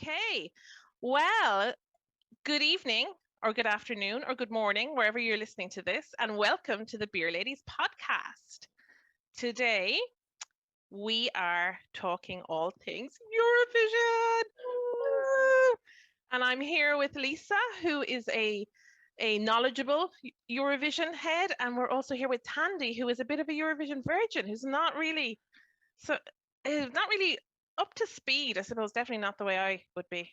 Okay. Well, good evening or good afternoon or good morning, wherever you're listening to this, and welcome to the Beer Ladies podcast. Today, we are talking all things Eurovision. Woo! And I'm here with Lisa, who is a knowledgeable Eurovision head, and we're also here with Thandi, who is a bit of a Eurovision virgin, who's so not really up to speed, I suppose. Definitely not the way I would be,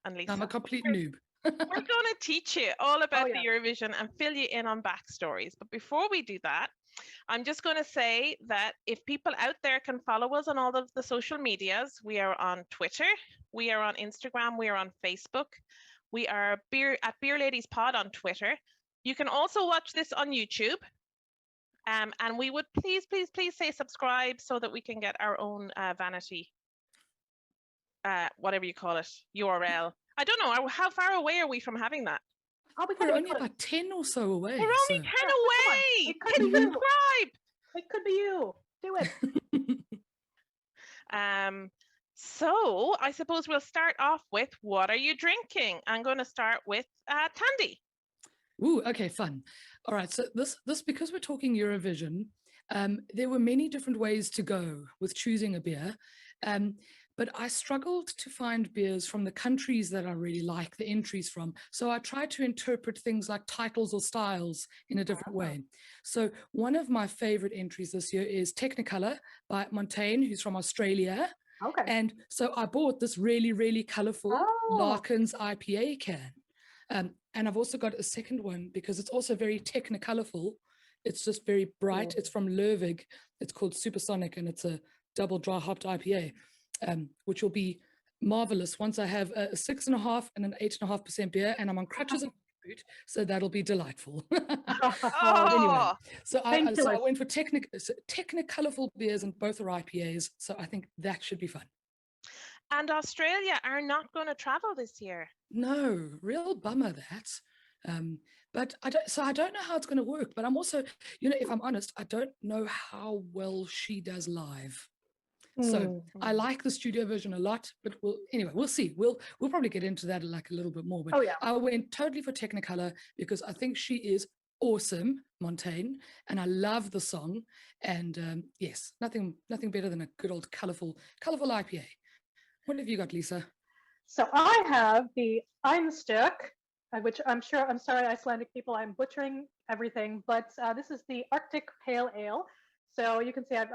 and I'm a Lisa. complete noob. We're going to teach you all about the Eurovision and fill you in on backstories. But before we do that, I'm just going to say that if people out there can follow us on all of the social medias, we are on Twitter, we are on Instagram, we are on Facebook, we are at Beer Ladies Pod on Twitter. You can also watch this on YouTube. And we would please say subscribe so that we can get our own vanity, whatever you call it, URL. I don't know. How far away are we from having that? We're only about 10 or so away. We're only 10 away. It could be you. Subscribe. It could be you. Do it. So I suppose we'll start off with, what are you drinking? I'm going to start with Thandi. Ooh, okay, fun. All right, so this because we're talking Eurovision, there were many different ways to go with choosing a beer. But I struggled to find beers from the countries that I really like the entries from. So I tried to interpret things like titles or styles in a different way. So one of my favorite entries this year is Technicolor by Montaigne, who's from Australia. Okay. And so I bought this really, really colorful Larkins IPA can. And I've also got a second one because it's also very technicolorful. It's just very bright. It's from Lervig. It's called Supersonic, and it's a double dry hopped IPA. Which will be marvelous once I have a 6.5% and an 8.5% beer, and I'm on crutches and boot, so that'll be delightful. Anyway, so I went for technicolorful beers, and both are IPAs, so I think that should be fun. And Australia are not going to travel this year. No, real bummer that. But I don't know how it's going to work. But I'm also, if I'm honest, I don't know how well she does live. So I like the studio version a lot, but we'll see. We'll probably get into that like a little bit more. But I went totally for Technicolor because I think she is awesome, Montaigne, and I love the song. And yes, nothing better than a good old colorful IPA. What have you got, Lisa? So I have the Einstök, which I'm sorry, Icelandic people, I'm butchering everything, but this is the Arctic Pale Ale. So you can see I've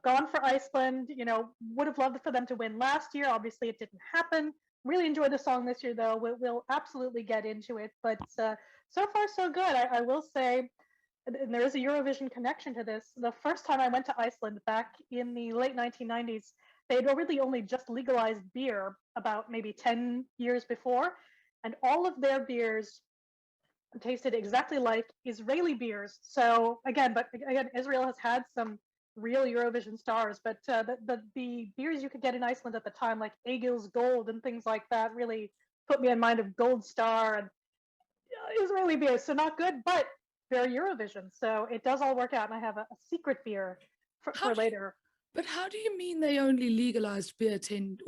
gone for Iceland, would have loved for them to win last year. Obviously, it didn't happen. Really enjoyed the song this year, though. We'll absolutely get into it. But so far, so good. I will say, and there is a Eurovision connection to this. The first time I went to Iceland back in the late 1990s, they'd really only just legalized beer about maybe 10 years before. And all of their beers tasted exactly like Israeli beers. So again, Israel has had some real Eurovision stars, but the beers you could get in Iceland at the time, like Egil's Gold and things like that, really put me in mind of Gold Star and Israeli beers. So not good, but they're Eurovision. So it does all work out. And I have a secret beer for later. But how do you mean they only legalized beer 10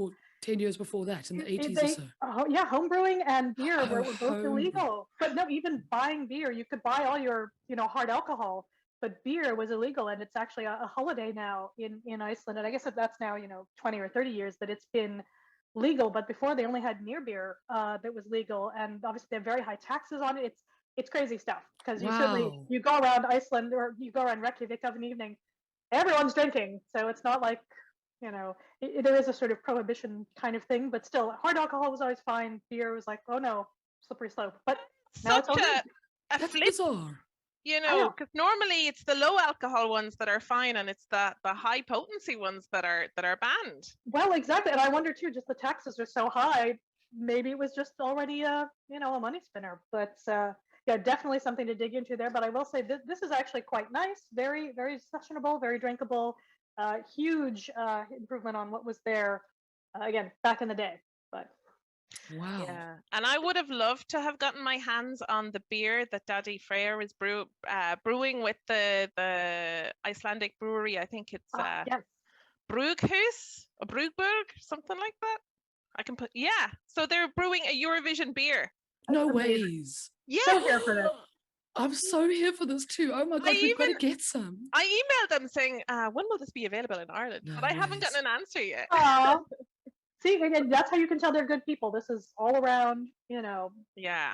years before that, in the 80s or so? Homebrewing and beer were both illegal. But no, even buying beer, you could buy all your, hard alcohol, but beer was illegal, and it's actually a holiday now in Iceland. And I guess that's now, 20 or 30 years that it's been legal. But before they only had near beer that was legal, and obviously they have very high taxes on it. It's crazy stuff because you go around Iceland or you go around Reykjavik of an evening, everyone's drinking, so it's not like there is a sort of prohibition kind of thing, but still, hard alcohol was always fine. Beer was like, oh no, slippery slope. But now it's a flip, bizarre. Because normally it's the low alcohol ones that are fine, and it's the high potency ones that are banned. Well, exactly, and I wonder too. Just the taxes are so high. Maybe it was just already a money spinner. But yeah, definitely something to dig into there. But I will say this is actually quite nice. Very, very sessionable, very drinkable. Huge improvement on what was there again back in the day. But wow, yeah, and I would have loved to have gotten my hands on the beer that Daddy Freyr is brewing with the Icelandic brewery. I think it's yes. Brughus or Brugberg, something like that. I can put, yeah. So they're brewing a Eurovision beer. No amazing. ways. Yeah. So here for this. I'm so here for this too. Oh my God, we've got to get some. I emailed them saying, when will this be available in Ireland? No But I haven't ways. gotten an answer yet. Aw. See, again, that's how you can tell they're good people. This is all around, Yeah.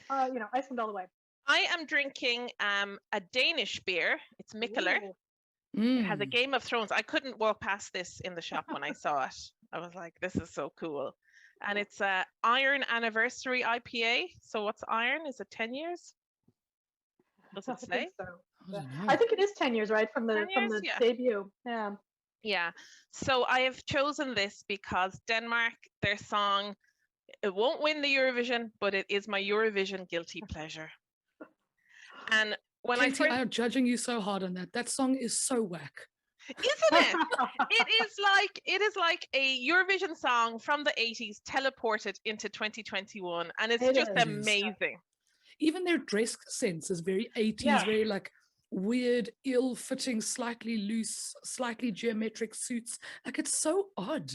Iceland all the way. I am drinking a Danish beer. It's Mikkeller. Ooh. It has a Game of Thrones. I couldn't walk past this in the shop when I saw it. I was like, this is so cool. And it's a Iron Anniversary IPA. So what's Iron? Is it 10 years? Does I it say? think so. I don't know. I think it is 10 years, right? From the 10 years? the Yeah. debut. Yeah. Yeah. So I have chosen this because Denmark, their song, it won't win the Eurovision, but it is my Eurovision guilty pleasure. And when Katie, I I'm judging you so hard on that. That song is so whack. isn't it? It is like a Eurovision song from the 80s teleported into 2021, and it's It just is. amazing. Even their dress sense is very 80s, Yeah. very like weird, ill-fitting, slightly loose, slightly geometric suits. Like it's so odd.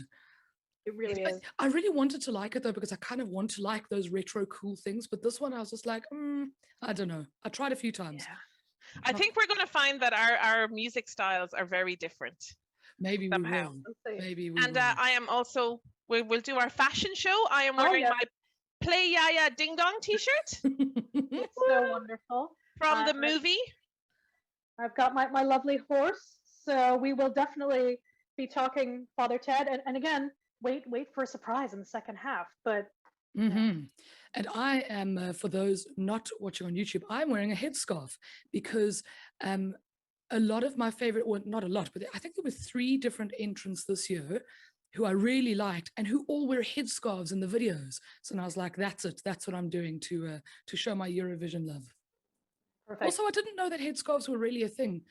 It really is. I really wanted to like it though, because I kind of want to like those retro cool things. But this one I was just like, I don't know. I tried a few times. Yeah. I think we're going to find that our music styles are very different. Maybe somehow. we will. Let's see. Maybe we And will. I am also, we'll do our fashion show. I am wearing yeah. my Play Yaya Ding Dong t-shirt It's so wonderful. from the movie. I've got my lovely horse, so we will definitely be talking Father Ted, and again, wait for a surprise in the second half. But And I am, for those not watching on YouTube, I'm wearing a headscarf because a lot of my favorite, well, not a lot, but I think there were 3 different entrants this year who I really liked and who all wear headscarves in the videos. So I was like, that's it. That's what I'm doing to show my Eurovision love. perfect. Also, I didn't know that headscarves were really a thing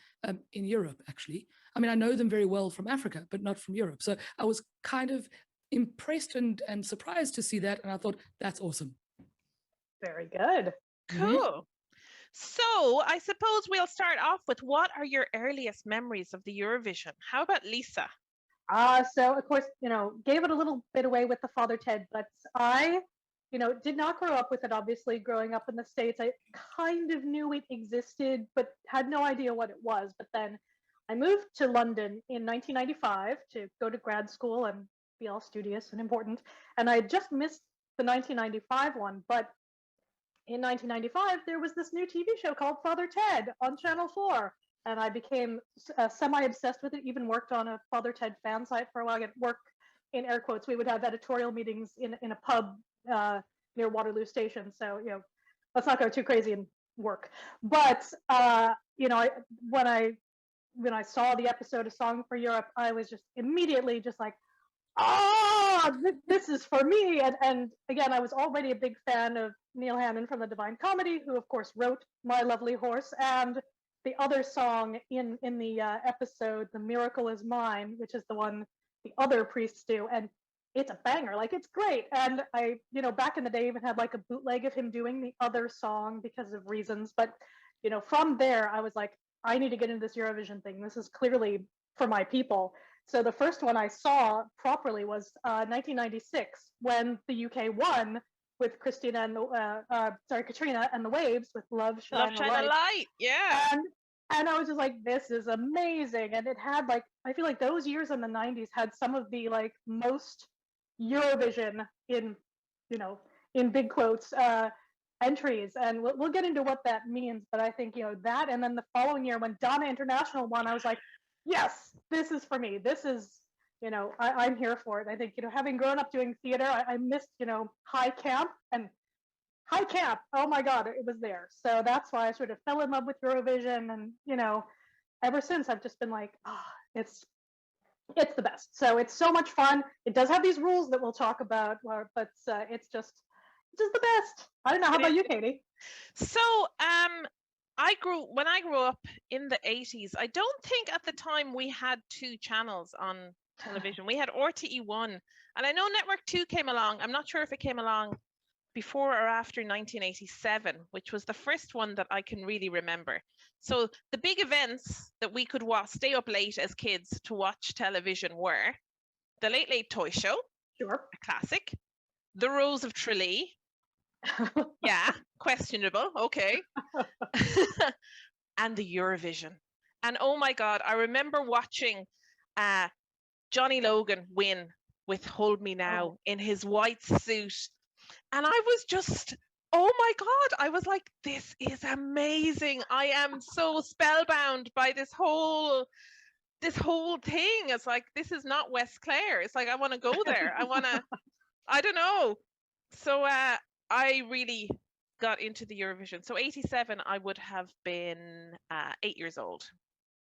in Europe, actually. I mean, I know them very well from Africa, but not from Europe. So I was kind of impressed and surprised to see that. And I thought, that's awesome. Very good. Cool. So I suppose we'll start off with, what are your earliest memories of the Eurovision? How about Lisa? So of course, gave it a little bit away with the Father Ted, but I, did not grow up with it. Obviously, growing up in the States, I kind of knew it existed, but had no idea what it was. But then I moved to London in 1995 to go to grad school and be all studious and important. And I had just missed the 1995 one, but in 1995, there was this new TV show called Father Ted on Channel 4. And I became semi-obsessed with it, even worked on a Father Ted fan site for a while. I'd work, in air quotes, we would have editorial meetings in a pub near Waterloo Station. So, let's not go too crazy and work. But, when I saw the episode of Song for Europe, I was just immediately just like, this is for me. And again, I was already a big fan of Neil Hannon from the Divine Comedy, who of course wrote My Lovely Horse, and the other song in the episode, The Miracle Is Mine, which is the one the other priests do. And it's a banger, like it's great. And I, back in the day, even had like a bootleg of him doing the other song because of reasons. But, from there, I was like, I need to get into this Eurovision thing. This is clearly for my people. So the first one I saw properly was 1996, when the UK won with Katrina and the Waves with Love Shine a Light. Yeah. And I was just like, this is amazing. And it had like, I feel like those years in the 90s had some of the like most Eurovision in big quotes entries. And we'll get into what that means. But I think, that, and then the following year when Donna International won, I was like, yes, this is for me. This is, I'm here for it. I think, having grown up doing theater, I missed, high camp, and high camp. Oh my God, it was there. So that's why I sort of fell in love with Eurovision. And, ever since I've just been like, it's the best. So it's so much fun. It does have these rules that we'll talk about, but it's just the best. I don't know. How about you, Katie? So, when I grew up in the 80s, I don't think at the time we had 2 channels on television. We had RTE1, and I know Network 2 came along. I'm not sure if it came along before or after 1987, which was the first one that I can really remember. So the big events that we could stay up late as kids to watch television were the Late Late Toy Show. Sure. a classic. The Rose of Tralee. Yeah, questionable. Okay. And the Eurovision. And oh my God, I remember watching Johnny Logan win with Hold Me Now Oh. in his white suit. And I was just, oh my God, I was like, this is amazing. I am so spellbound by this whole thing. It's like, this is not West Clare. It's like, I want to go there. I don't know. So I really got into the Eurovision. So 87, I would have been 8 years old.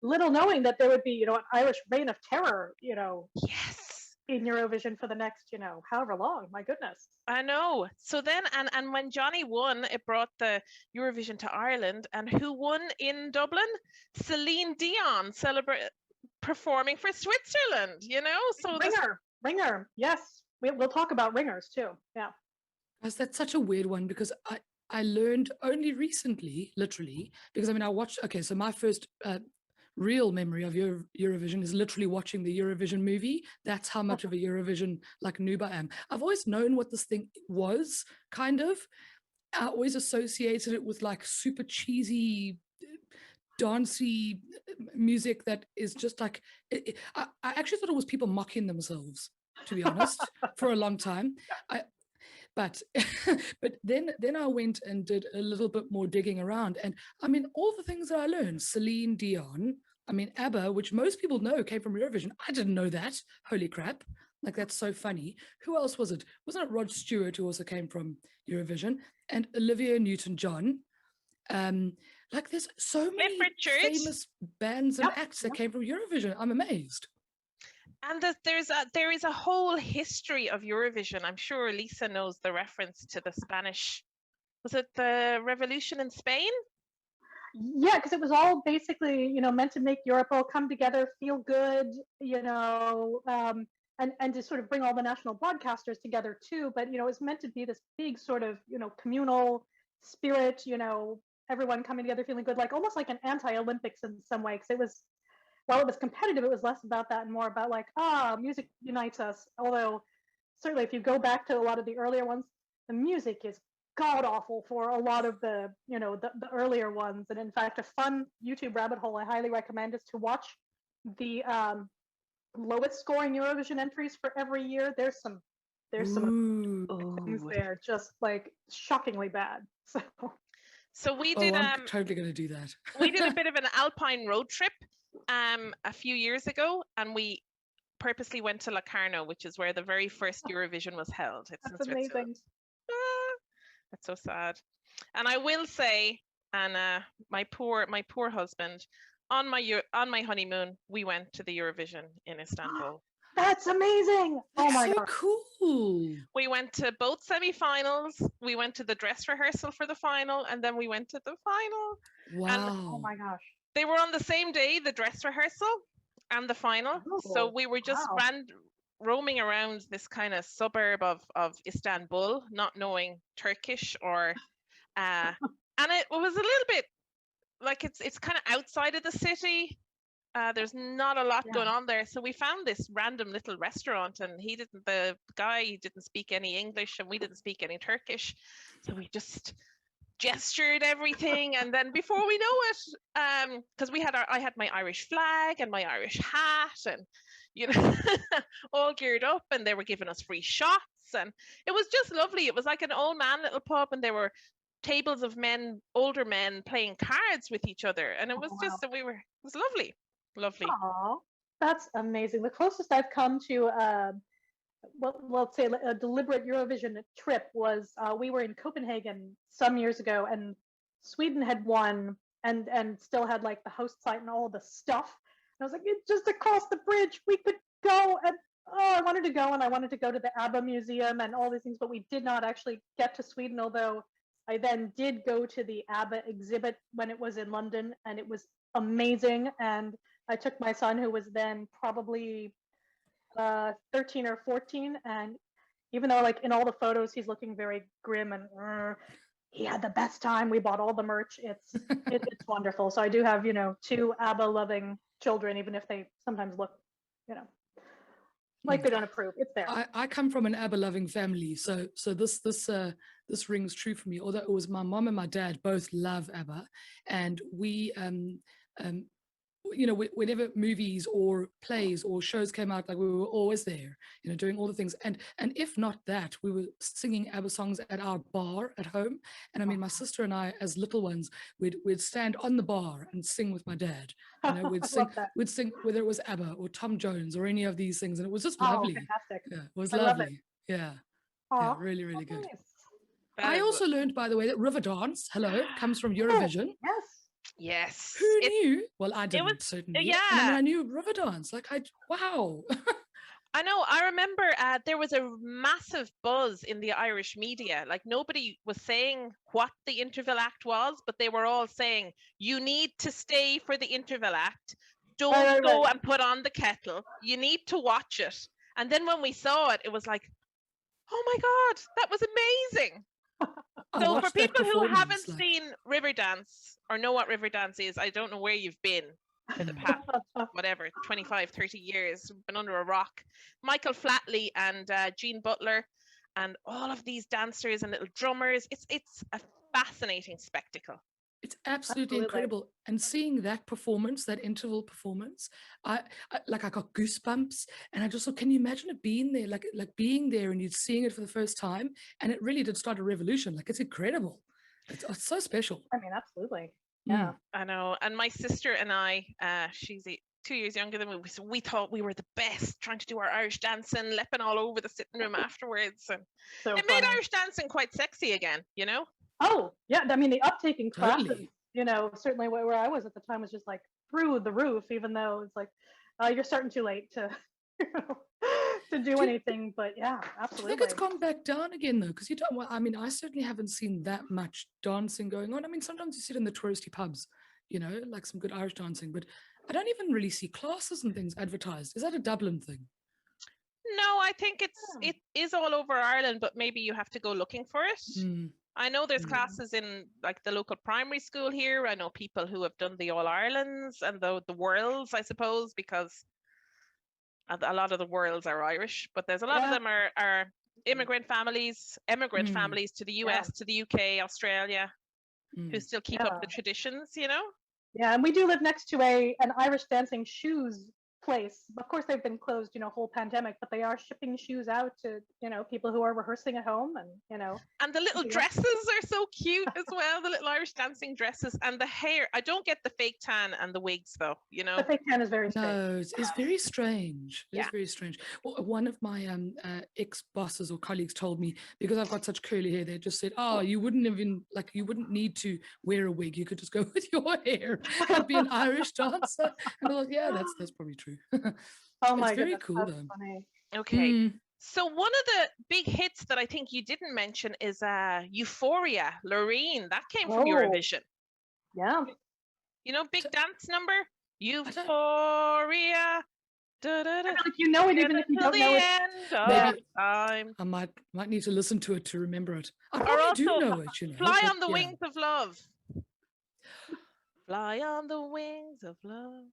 Little knowing that there would be, an Irish reign of terror, Yes. in Eurovision for the next, however long. My goodness. I know. So then, and when Johnny won, it brought the Eurovision to Ireland. And who won in Dublin? Celine Dion performing for Switzerland. So Ringer. Yes, we'll talk about ringers too. Yeah. Guys, that's such a weird one because I learned only recently, literally, because I watched, okay, so my first real memory of Eurovision is literally watching the Eurovision movie. That's how much of a Eurovision noob I am. I've always known what this thing was, kind of. I always associated it with super cheesy, dancey music that is just I actually thought it was people mocking themselves, to be honest, for a long time. But then I went and did a little bit more digging around, and all the things that I learned: Celine Dion, ABBA, which most people know came from Eurovision. I didn't know that. Holy crap! That's so funny. Who else was it? Wasn't it Rod Stewart who also came from Eurovision? And Olivia Newton-John. There's so many famous bands and acts that came from Eurovision. I'm amazed. And there is a whole history of Eurovision. I'm sure Lisa knows the reference to the Spanish. Was it the revolution in Spain? Yeah, because it was all basically, meant to make Europe all come together, feel good, and to sort of bring all the national broadcasters together too. But it was meant to be this big sort of communal spirit, everyone coming together, feeling good, almost like an anti-Olympics in some way. Because it was, while it was competitive, it was less about that and more about music unites us. Although certainly, if you go back to a lot of the earlier ones, the music is god awful for a lot of the the earlier ones. And in fact, a fun YouTube rabbit hole I highly recommend is to watch the lowest scoring Eurovision entries for every year. There's some things there just shockingly bad. So we did I'm totally going to do that. We did a bit of an alpine road trip a few years ago, and we purposely went to Locarno, which is where the very first Eurovision was held. That's amazing. That's so sad. And I will say, and my poor husband, on my honeymoon, we went to the Eurovision in Istanbul. That's amazing. Oh my god. Cool. We went to both semi-finals. We went to the dress rehearsal for the final, and then we went to the final. Wow. And, oh my gosh. They were on the same day, the dress rehearsal and the final. Oh, so we were just roaming around this kind of suburb of Istanbul, not knowing Turkish or and it was a little bit it's kind of outside of the city. There's not a lot going on there. So we found this random little restaurant, and the guy didn't speak any English and we didn't speak any Turkish. So we just gestured everything, and then before we know it, because I had my Irish flag and my Irish hat, and all geared up, and they were giving us free shots, and it was just lovely. It was like an old man little pub, and there were tables of older men playing cards with each other, and it was it was lovely. Aww, that's amazing. The closest I've come to let's say a deliberate Eurovision trip was we were in Copenhagen some years ago, and Sweden had won and still had the host site and all the stuff. And I was like, it's just across the bridge. We could go. And I wanted to go, and I wanted to go to the ABBA museum and all these things, but we did not actually get to Sweden, although I then did go to the ABBA exhibit when it was in London, and it was amazing. And I took my son, who was then probably 13 or 14, and even though in all the photos he's looking very grim and he had the best time. We bought all the merch. It's wonderful. So I do have 2 ABBA loving children, even if they sometimes look like they don't approve. It's there. I come from an ABBA loving family, so this rings true for me. Although it was my mom and my dad both love ABBA, and we whenever movies or plays or shows came out, like we were always there, doing all the things. And if not that, we were singing ABBA songs at our bar at home. And I mean, my sister and I, as little ones, we'd stand on the bar and sing with my dad. We'd sing whether it was ABBA or Tom Jones or any of these things, and it was just lovely. Fantastic. Yeah, it was I love lovely. it. Yeah, really, really good. Nice. I also learned, by the way, that River Dance, comes from Eurovision. Yes. Yes. Who knew? Well, I didn't, certainly. Yeah. And I mean, I knew River Dance. Wow. I know. I remember there was a massive buzz in the Irish media. Like, nobody was saying what the interval act was, but they were all saying, you need to stay for the interval act. Don't go and put on the kettle. You need to watch it. And then when we saw it, it was like, oh my God, that was amazing. So for people who haven't seen Riverdance or know what Riverdance is, I don't know where you've been for the past, 25, 30 years, been under a rock. Michael Flatley and Jean Butler and all of these dancers and little drummers. It's a fascinating spectacle. It's absolutely incredible. And seeing that performance, that interval performance, I got goosebumps. And I just thought, can you imagine it being there, like being there and you're seeing it for the first time? And it really did start a revolution. Like, it's incredible. It's so special. I mean, absolutely. Yeah. I know. And my sister and I, she's 2 years younger than me, so we thought we were the best, trying to do our Irish dancing, leaping all over the sitting room afterwards. And it made Irish dancing quite sexy again, Oh, yeah. I mean, the uptake in classes, certainly where I was at the time was just like through the roof, even though it's like, you're starting too late to, to do anything. But yeah, absolutely. I think it's gone back down again, though, because I certainly haven't seen that much dancing going on. I mean, sometimes you see it in the touristy pubs, like some good Irish dancing, but I don't even really see classes and things advertised. Is that a Dublin thing? No, I think it is all over Ireland, but maybe you have to go looking for it. I know there's classes in like the local primary school here. I know people who have done the All Irelands and the Worlds, I suppose, because a lot of the Worlds are Irish, but there's a lot of them are immigrant families to the US, to the UK, Australia, who still keep up the traditions, Yeah, and we do live next to an Irish dancing shoes place. Of course, they've been closed, whole pandemic, but they are shipping shoes out to, people who are rehearsing at home, and And the little dresses are so cute as well. The little Irish dancing dresses and the hair. I don't get the fake tan and the wigs though. The fake tan is very strange. No, it's very strange. It's very strange. Well, one of my ex-bosses or colleagues told me, because I've got such curly hair, they just said, "Oh, you wouldn't need to wear a wig. You could just go with your hair and be an Irish dancer." And I was like, "Yeah, that's probably true." Oh my it's very goodness, cool that's though. funny. Okay. So one of the big hits that I think you didn't mention is Euphoria, Loreen. That came from Eurovision. Yeah. Big dance number? Euphoria. Da, da, da. Like it even if you don't know it. Maybe time. I might need to listen to it to remember it. I Or probably do also know it, Fly but on the Wings of Love. Fly on the wings of love.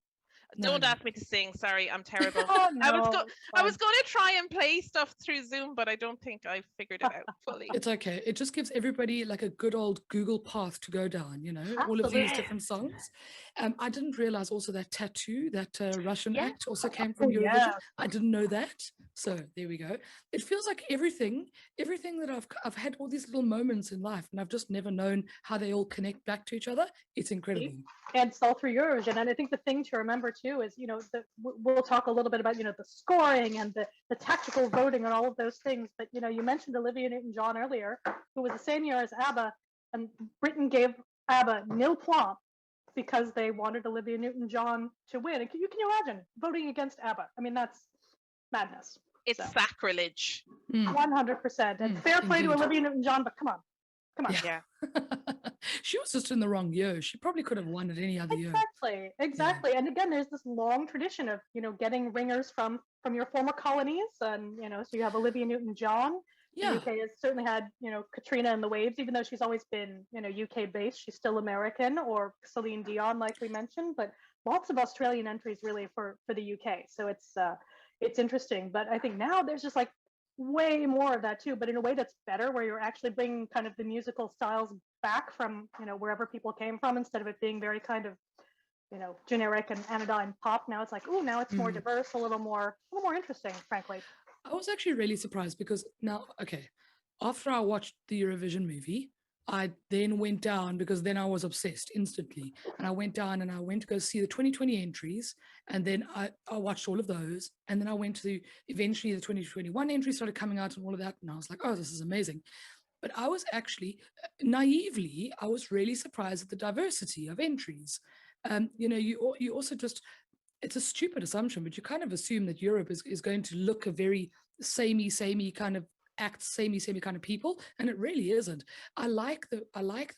Don't ask me to sing. Sorry, I'm terrible. Oh, no, I was going to try and play stuff through Zoom, but I don't think I figured it out fully. It's okay. It just gives everybody like a good old Google path to go down, all of these different songs. I didn't realize also that Tattoo, that Russian act also came from Eurovision. Yeah. I didn't know that. So there we go. It feels like everything that I've had all these little moments in life, and I've just never known how they all connect back to each other. It's incredible. And it's all through Eurovision. And I think the thing to remember too is, we'll talk a little bit about, the scoring and the tactical voting and all of those things. But, you mentioned Olivia Newton-John earlier, who was the same year as ABBA, and Britain gave ABBA nil point because they wanted Olivia Newton-John to win. And can you imagine voting against ABBA? I mean, that's madness. It's sacrilege. 100%. And fair play to Olivia Newton-John, but come on. Yeah. She was just in the wrong year. She probably could have won it any other year. Exactly. Yeah. And again, there's this long tradition of, getting ringers from your former colonies. And, so you have Olivia Newton-John. Yeah. The UK has certainly had, Katrina and the Waves, even though she's always been, UK based, she's still American, or Celine Dion, like we mentioned, but lots of Australian entries really for the UK. So it's interesting. But I think now there's just like way more of that too, but in a way that's better, where you're actually bringing kind of the musical styles back from, wherever people came from, instead of it being very kind of, generic and anodyne pop. Now it's like, oh, now it's more diverse, a little more interesting, frankly. I was actually really surprised because now, okay, after I watched the Eurovision movie, I then went down, because then I was obsessed instantly. And I went down and I went to go see the 2020 entries. And then I watched all of those. And then I went to eventually the 2021 entries started coming out and all of that. And I was like, oh, this is amazing. But I was actually, naively, I was really surprised at the diversity of entries. You also just, it's a stupid assumption, but you kind of assume that Europe is going to look a very samey kind of act, samey kind of people, and it really isn't. I like the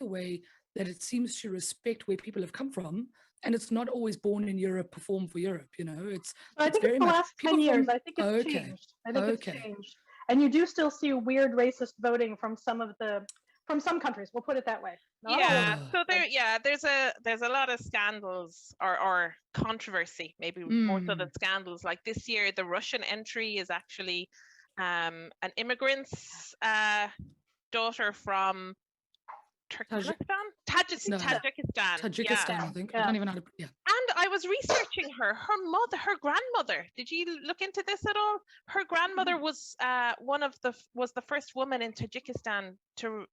way that it seems to respect where people have come from, and it's not always born in Europe, perform for Europe. It's I think very it's the much last 10 years. I think it's okay. changed. I think it's changed. And you do still see weird racist voting from some countries. We'll put it that way. Yeah. So there's a lot of scandals or controversy, maybe more so than scandals. Like this year, the Russian entry is actually an immigrant's daughter from Tajikistan. Tajikistan, I think. I don't even know how to. Yeah. And I was researching her grandmother. Did you look into this at all? Her grandmother was the first woman in Tajikistan to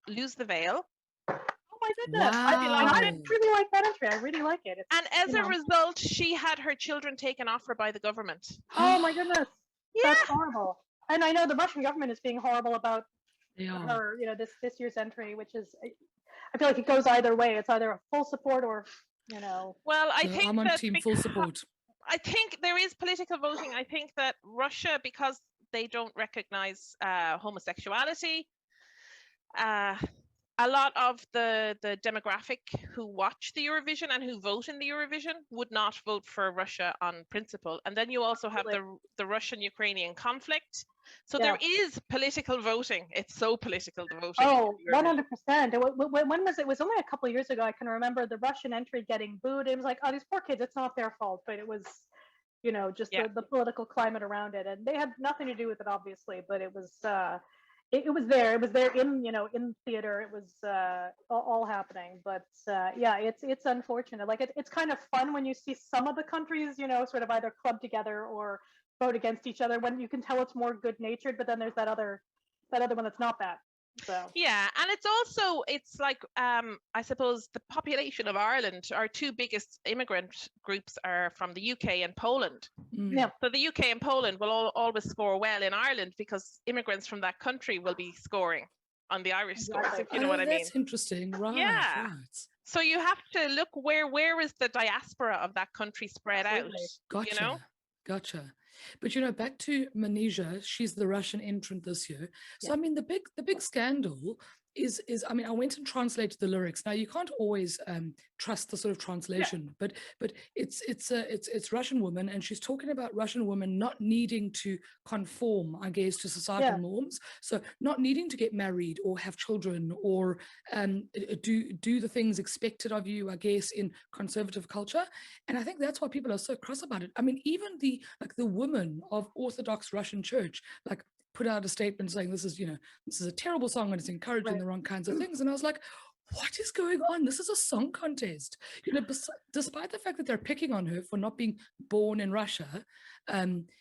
lose the veil. Oh my goodness! Wow. I really like that entry. I really like it. And as a result, she had her children taken off her by the government. Oh my goodness! That's horrible. And I know the Russian government is being horrible about her. This year's entry, which is, I feel like it goes either way. It's either a full support or, Well, I think I'm on team full support. I think there is political voting. I think that Russia, because they don't recognize homosexuality, a lot of the demographic who watch the Eurovision and who vote in the Eurovision would not vote for Russia on principle. And then you also have the Russian-Ukrainian conflict. So there is political voting. It's so political, the voting. Oh, 100%. When was it? It was only a couple of years ago. I can remember the Russian entry getting booed. It was like, oh, these poor kids, it's not their fault. But it was, just the political climate around it. And they had nothing to do with it, obviously. But it was... It was there. It was there in theater. It was all happening. But it's unfortunate. Like it's kind of fun when you see some of the countries, sort of either club together or vote against each other, when you can tell it's more good natured. But then there's that other one that's not that. So yeah, and it's like I suppose the population of Ireland, our two biggest immigrant groups are from the UK and Poland. Yeah. So the UK and Poland will always score well in Ireland because immigrants from that country will be scoring on the Irish scores, if you know what I mean. That's interesting, right? Yeah. Right. So you have to look where is the diaspora of that country spread out. Gotcha. Gotcha. But back to Manisha, she's the Russian entrant this year. So I mean, the big scandal is I mean, I went and translated the lyrics. Now you can't always trust the sort of translation, but it's Russian woman, and she's talking about Russian women not needing to conform, I guess, to societal norms. So not needing to get married or have children or do the things expected of you, I guess, in conservative culture. And I think that's why people are so cross about it. I mean, even the women of Orthodox Russian Church, put out a statement saying this is a terrible song and it's encouraging the wrong kinds of things. And I was like, what is going on? This is a song contest. Despite the fact that they're picking on her for not being born in Russia,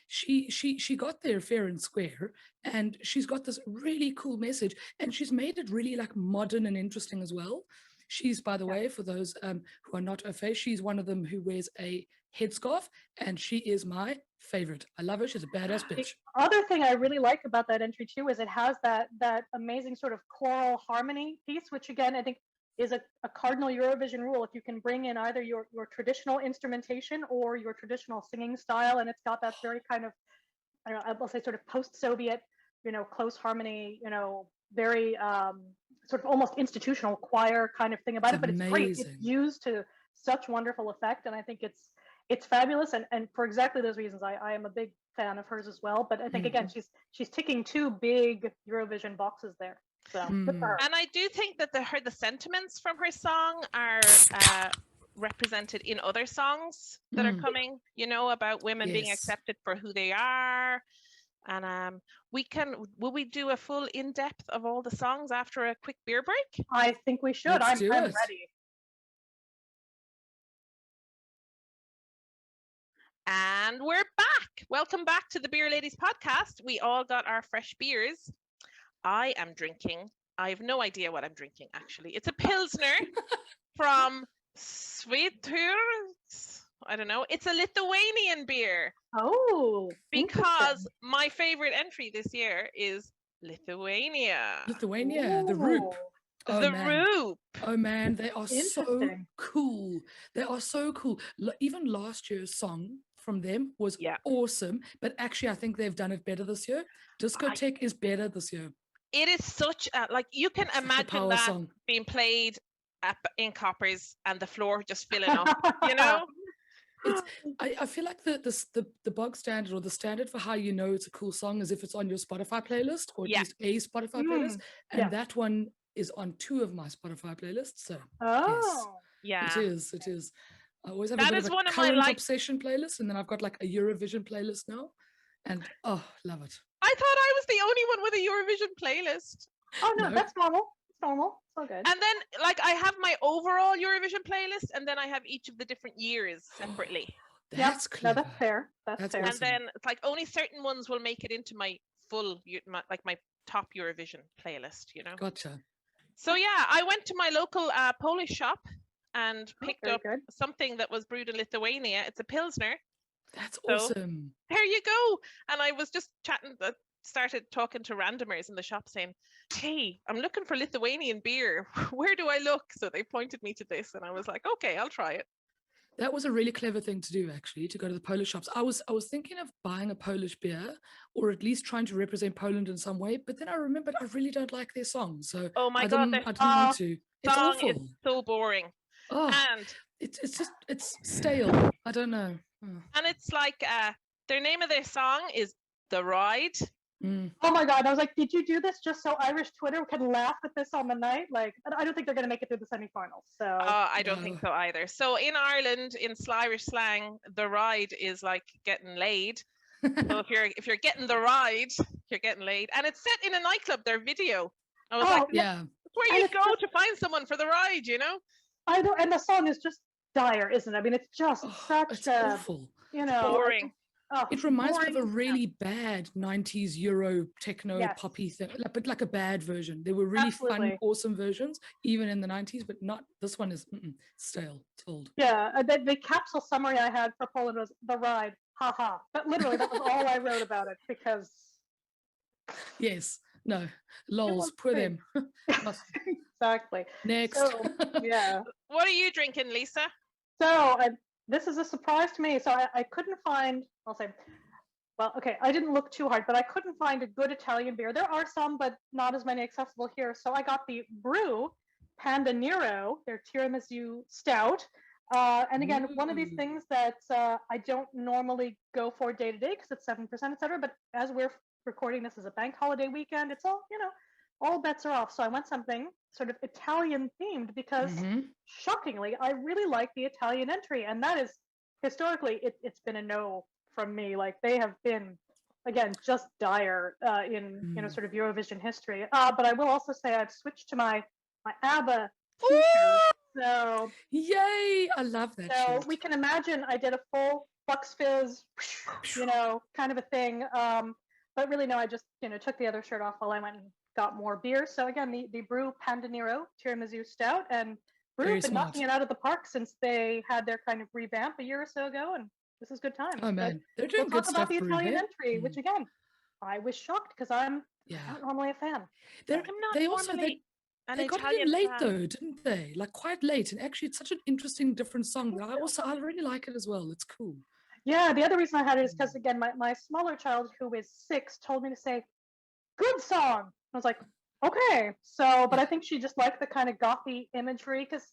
she got there fair and square, and she's got this really cool message, and she's made it really modern and interesting as well. She's, by the way, for those who are not au fait, she's one of them who wears a headscarf, and she is my favorite. I love her. She's a badass bitch. The other thing I really like about that entry too is it has that amazing sort of choral harmony piece, which again I think is a cardinal Eurovision rule. If you can bring in either your traditional instrumentation or your traditional singing style, and it's got that very kind of, I don't know, I will say sort of post-Soviet, close harmony, very sort of almost institutional choir kind of thing about it. But it's great. It's used to such wonderful effect, and I think it's fabulous, and for exactly those reasons, I am a big fan of hers as well. But I think again, she's ticking two big Eurovision boxes there. So good for her. And I do think that the sentiments from her song are represented in other songs that are coming, you know, about women being accepted for who they are. And will we do a full in-depth of all the songs after a quick beer break? I think we should. I'm ready. And we're back. Welcome back to the Beer Ladies podcast. We all got our fresh beers. I am drinking. I have no idea what I'm drinking, actually. It's a Pilsner from Svetur. I don't know. It's a Lithuanian beer. Oh, because my favorite entry this year is Lithuania. Lithuania, the Roop. Oh, the Roop. Oh man, they are so cool. They are so cool. Even last year's song from them was awesome, but actually I think they've done it better this year. Discotheque is better this year. It is such a, like, you can imagine that song being played in Coppers and the floor just filling up, you know? I feel like the bog standard, or the standard for how you know it's a cool song, is if it's on your Spotify playlist, or at least a Spotify playlist, and that one is on 2 of my Spotify playlists. So yes, it is. I always have a bit of a current obsession playlist, and then I've got like a Eurovision playlist now, and love it. I thought I was the only one with a Eurovision playlist. Oh no, that's normal. Normal. It's all good. And then, like, I have my overall Eurovision playlist, and then I have each of the different years separately. That's clever. No, that's fair. That's fair. Awesome. And then it's like only certain ones will make it into my full, my top Eurovision playlist, you know. Gotcha. So yeah, I went to my local Polish shop and picked up something that was brewed in Lithuania. It's a Pilsner. That's awesome. There you go. And I was just started talking to randomers in the shop saying, hey, I'm looking for Lithuanian beer. Where do I look? So they pointed me to this, and I was like, okay, I'll try it. That was a really clever thing to do, actually, to go to the Polish shops. I was thinking of buying a Polish beer, or at least trying to represent Poland in some way, but then I remembered I really don't like their song. So oh my God, I didn't want to. It's awful. It's so boring. Oh, and it's stale. I don't know. And it's like their name of their song is The Ride. Oh my God, I was like, did you do this just so Irish Twitter can laugh at this on the night? Like, I don't think they're going to make it through the semifinals. So I don't think so either. So in Ireland, in Irish slang, the ride is like getting laid. So if you're getting the ride, you're getting laid. And it's set in a nightclub, their video. I was like, yeah, where you go to find someone for the ride, you know? I know, and the song is just dire, isn't it? I mean, it's just such awful. You know, boring. It reminds me of a really bad 90s Euro techno poppy thing, but like a bad version. There were really fun, awesome versions, even in the 90s, but not, this one is stale, it's old. Yeah, the capsule summary I had for Poland was The Ride, haha. But literally, that was all I wrote about it, because... Yes, no, lols, poor them. Exactly. Next. So, yeah. What are you drinking, Lisa? So, this is a surprise to me. So I couldn't find, I didn't look too hard, but I couldn't find a good Italian beer. There are some, but not as many accessible here. So I got the Brew Panda Nero, their tiramisu stout. And again, one of these things that I don't normally go for day to day because it's 7%, etc. But as we're recording this as a bank holiday weekend, it's all, all bets are off. So I went something sort of Italian themed because shockingly, I really like the Italian entry. And that is historically, it's been a no from me. Like they have been, again, just dire in, sort of Eurovision history. But I will also say I've switched to my ABBA t-shirt. So yay, I love that. So we can imagine I did a full Bucks Fizz, kind of a thing. But really, no, I just, took the other shirt off while I went and got more beer. So again, the Brew Panda Nero Tiramisu Stout, and Brew have been knocking it out of the park since they had their kind of revamp a year or so ago, and this is good times. Oh man, they're doing good stuff. About the Italian entry, which again, I was shocked because I'm not normally a fan. They got in late though, didn't they? Like quite late, and actually it's such an interesting, different song. But I really like it as well. It's cool. Yeah, the other reason I had it is because again, my smaller child who is 6 told me to say, "Good song." I was like, okay. So, but I think she just liked the kind of gothy imagery because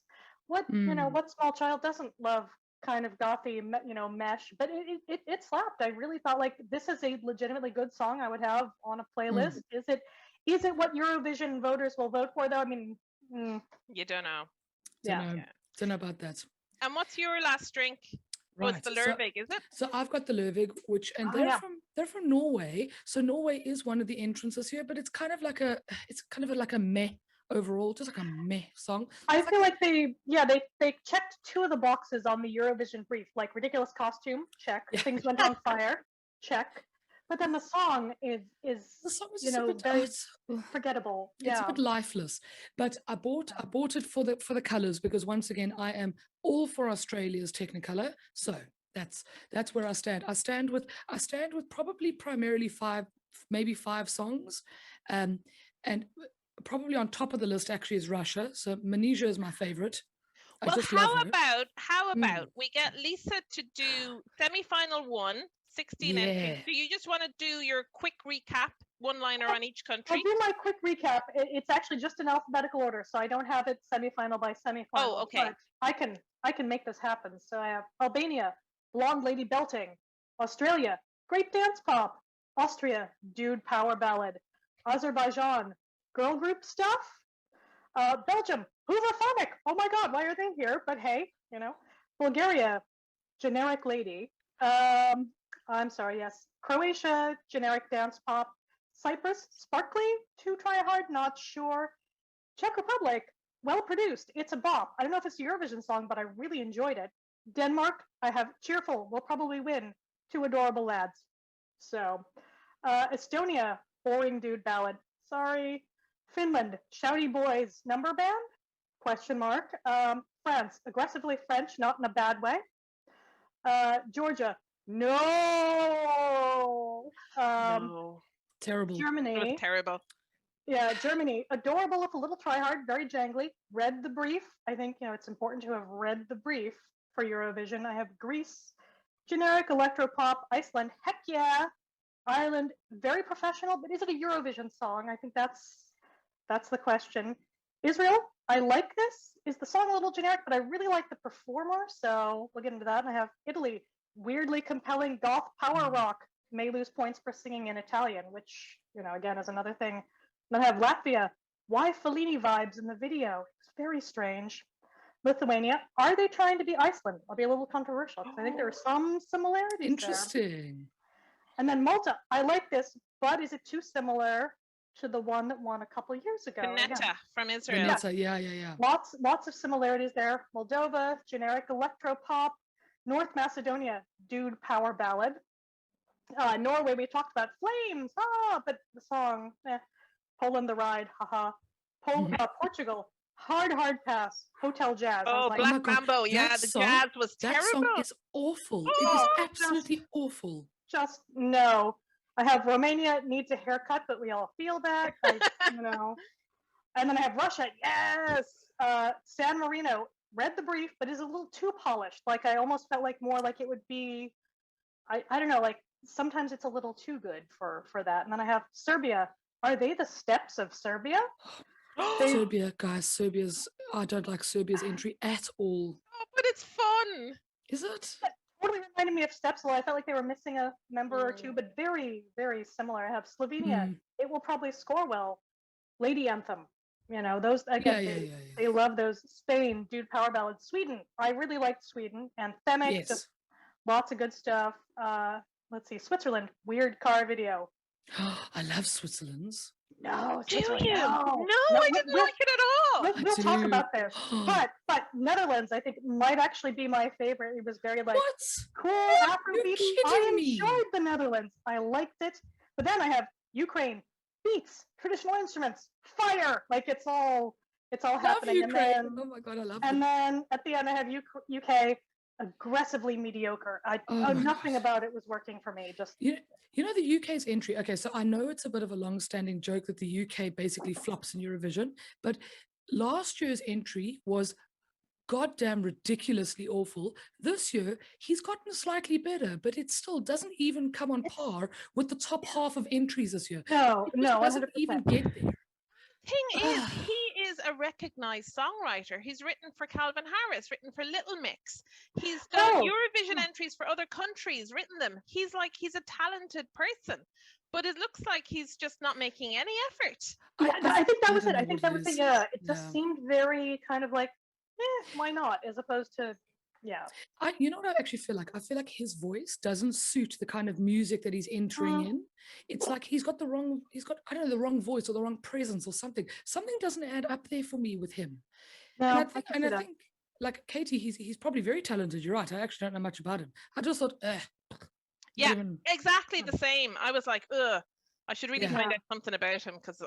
what small child doesn't love kind of gothy, mesh? But it slapped. I really thought like this is a legitimately good song I would have on a playlist. Is it what Eurovision voters will vote for though? I mean, you don't know. Don't know about that. And what's your last drink? Oh, it's Right. the Lervig, is it? So I've got the Lervig, which and Oh, they're yeah. from Norway. So Norway is one of the entrances here, but it's kind of like a meh overall, just like a meh song. I feel like they checked two of the boxes on the Eurovision brief, like ridiculous costume, check. Yeah. Things went on fire, check. But then the song is The song is you just a know bit very it's forgettable. a Yeah. bit lifeless. But I bought it for the colors because once again I am all for Australia's Technicolor. So that's where I stand. I stand with probably primarily maybe five songs. And probably on top of the list actually is Russia. So Manisha is my favorite. I Well, just love her. how Mm. about we get Lisa to do semi-final 1, 16 Yeah. entries. Do you just want to do your quick recap, one-liner on each I'll country? do my quick recap. It's actually just in alphabetical order, so I don't have it semifinal by semifinal. Oh, okay. But I can make this happen. So I have Albania, blonde lady belting. Australia, great dance pop. Austria, dude power ballad. Azerbaijan, girl group stuff. Belgium, Hooverphonic. Oh my God, why are they here? But hey, Bulgaria, generic lady. I'm sorry, yes. Croatia, generic dance pop. Cyprus, sparkly, too try hard, not sure. Czech Republic, well produced. It's a bop. I don't know if it's a Eurovision song, but I really enjoyed it. Denmark, I have cheerful, will probably win. Two adorable lads. So, Estonia, boring dude ballad. Sorry. Finland, shouty boys, number band? Question mark. France, aggressively French, not in a bad way. Georgia, no. No. Terrible. It was Germany, terrible. yeah, Germany, adorable if a little try hard, very jangly. Read the brief. I think it's important to have read the brief for Eurovision. I have Greece, generic electropop. Iceland, heck yeah. Ireland, very professional, but is it a Eurovision song? I think that's the question. Israel, I like this. Is the song a little generic, but I really like the performer, so we'll get into that. And I have Italy, weirdly compelling goth power rock. May lose points for singing in Italian, which, again, is another thing. And I have Latvia, why Fellini vibes in the video? It's very strange. Lithuania, are they trying to be Iceland? I'll be a little controversial because I think there are some similarities there. Interesting. And then Malta, I like this, but is it too similar to the one that won a couple years ago? Veneta from Israel. Veneta, yeah. Lots of similarities there. Moldova, generic electropop. North Macedonia, dude power ballad. Norway, we talked about flames, but the song, Poland, the ride, haha. Portugal, hard pass. Hotel jazz. Oh, like, Black Mambo, yeah, the jazz was that terrible. That song is awful. It is absolutely awful. Just no. I have Romania needs a haircut, but we all feel that. And then I have Russia. Yes. San Marino, read the brief, but is a little too polished. Like I almost felt like more like it would be. I don't know. Like sometimes it's a little too good for that. And then I have Serbia. Are they the steps of Serbia? Serbia, guys. I don't like Serbia's entry at all. Oh, but it's fun. Is it? Totally reminded me of steps. Well, I felt like they were missing a member or two, but very, very similar. I have Slovenia. It will probably score well. Lady Anthem. Those again. They love those. Spain, dude power ballads. Sweden. I really liked Sweden. And Themic, just lots of good stuff. Let's see. Switzerland. Weird car video. I love Switzerland's. No, do you? No, I didn't like it at all. We'll talk about this. But Netherlands, I think, might actually be my favorite. It was very cool Afrobeat. I enjoyed the Netherlands. I liked it. But then I have Ukraine, beats, traditional instruments, fire. Like it's all happening. Ukraine. And then, oh my God, I love it. And then at the end, I have UK. Aggressively mediocre. Nothing about it was working for me. Just the UK's entry. Okay, so I know it's a bit of a long-standing joke that the UK basically flops in Eurovision, but last year's entry was goddamn ridiculously awful. This year he's gotten slightly better, but it still doesn't even come on par with the top half of entries this year. No, doesn't 100%. even get there. Thing is, he is a recognized songwriter. He's written for Calvin Harris, written for Little Mix. He's done Eurovision entries for other countries, written them. He's a talented person, but it looks like he's just not making any effort. I think that was it. I think that was it. Yeah, it just seemed very kind of like, why not? As opposed to Yeah. You know what I actually feel like? I feel like his voice doesn't suit the kind of music that he's entering in. It's like he's got, I don't know, the wrong voice or the wrong presence or something. Something doesn't add up there for me with him. No, And I think, like Katie, he's probably very talented. You're right. I actually don't know much about him. I just thought, yeah, exactly the same. I was like, ugh, I should really find out something about him because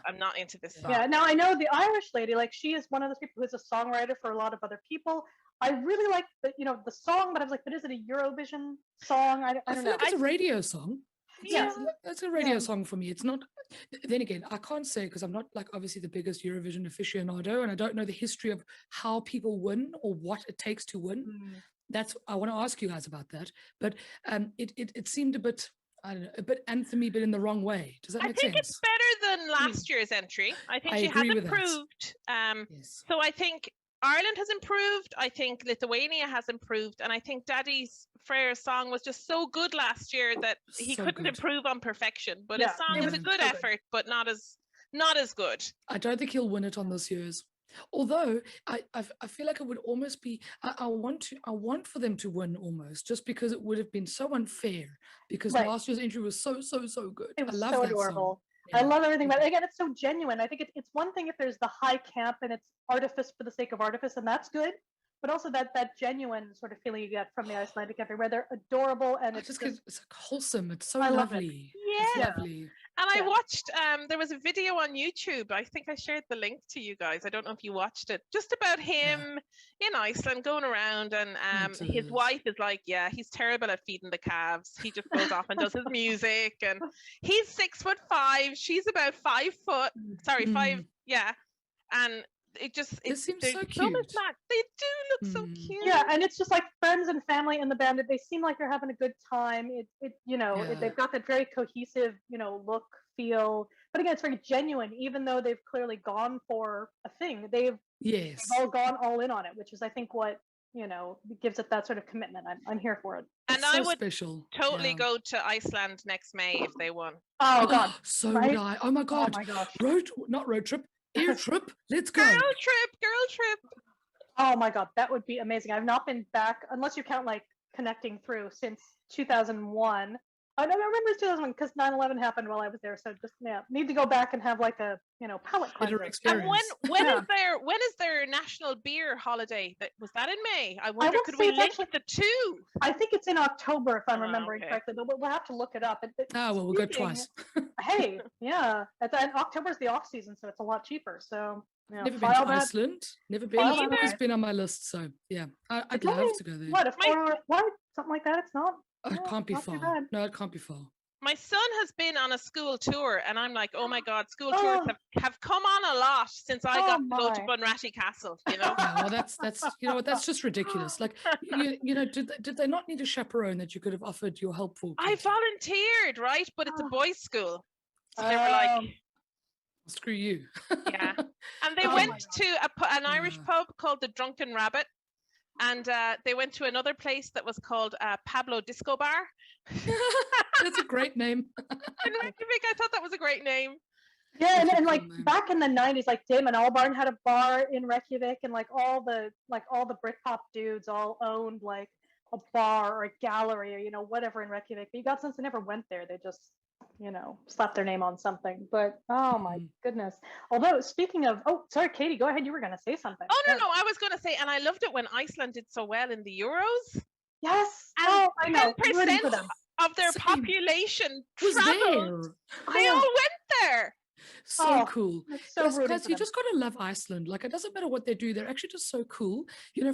I'm not into this song. Yeah, now I know the Irish lady, like she is one of those people who's a songwriter for a lot of other people. I really like the song, but I was like, but is it a Eurovision song? I don't feel know. like it's a radio song. Yeah, it's a radio song for me. It's not. Then again, I can't say because I'm not like obviously the biggest Eurovision aficionado, and I don't know the history of how people win or what it takes to win. I want to ask you guys about that. But it seemed a bit, I don't know, a bit anthemy, but in the wrong way. Does that make sense? I think it's better than last year's entry. I think she has improved. Yes. So I think Ireland has improved. I think Lithuania has improved, and I think Daddy's Freyr's song was just so good last year that he couldn't improve on perfection. But his song is a good effort, but not as good. I don't think he'll win it on this year's. Although I feel like it would almost be I want for them to win almost just because it would have been so unfair because last year's entry was so good. It was I love so that adorable. Song. Yeah. I love everything about it. Again, it's so genuine. I think it's one thing if there's the high camp and it's artifice for the sake of artifice, and that's good. But also that genuine sort of feeling you get from the Icelandic entry where they're adorable and it's like wholesome. It's so lovely. Lovely. Yeah. It's lovely. And I watched, there was a video on YouTube. I think I shared the link to you guys. I don't know if you watched it. Just about him in Iceland going around, and his wife is like, he's terrible at feeding the calves. He just goes off and does his music, and he's 6'5". She's about 5 foot. Sorry, 5. Yeah, and it seems so cute. They do look so cute. Yeah, and it's just like friends and family in the band. They seem like they're having a good time. They've got that very cohesive, look, feel. But again, it's very genuine, even though they've clearly gone for a thing. They've all gone all in on it, which is, I think, what gives it that sort of commitment. I'm here for it. And I would totally go to Iceland next May if they won. Oh God, so would I. Oh my God, oh my gosh, road trip. Air trip, let's go. Girl trip. Oh my God, that would be amazing. I've not been back, unless you count like connecting through, since 2001. I don't remember it's 2001 because 9/11 happened while I was there. So just need to go back and have like a palate cleanser. Experience. And when is their national beer holiday? Was that in May? I wonder could we link the two? I think it's in October if I'm remembering correctly, but we'll have to look it up. We'll go twice. Hey, yeah, and October's the off season, so it's a lot cheaper. So never been to Iceland. Never been. It's been on my list. So yeah, I'd love to go there. What? Something like that? It's not. It can't be far. No, it can't be far. My son has been on a school tour, and I'm like, oh my God, school tours have come on a lot since I got to go to Bunratty Castle. Well, that's that's just ridiculous. Like, did they not need a chaperone that you could have offered your help for? I volunteered, right? But it's a boys' school, so they were like, screw you. Yeah, and they went to an Irish pub called the Drunken Rabbit. And they went to another place that was called Pablo Disco Bar. That's a great name. I thought that was a great name. Yeah, and like back in the 90s, like Damon Albarn had a bar in Reykjavik, and like all the Britpop dudes all owned like a bar or a gallery or whatever in Reykjavik. But you got since they never went there, they just slap their name on something. But oh my goodness. Although speaking of, sorry, Katie, go ahead. You were going to say something. Oh no, I was going to say, and I loved it when Iceland did so well in the Euros. Yes. And I know. 10% of their population traveled. They all went there. So cool. So guys, you just gotta love Iceland. Like, it doesn't matter what they do, they're actually just so cool.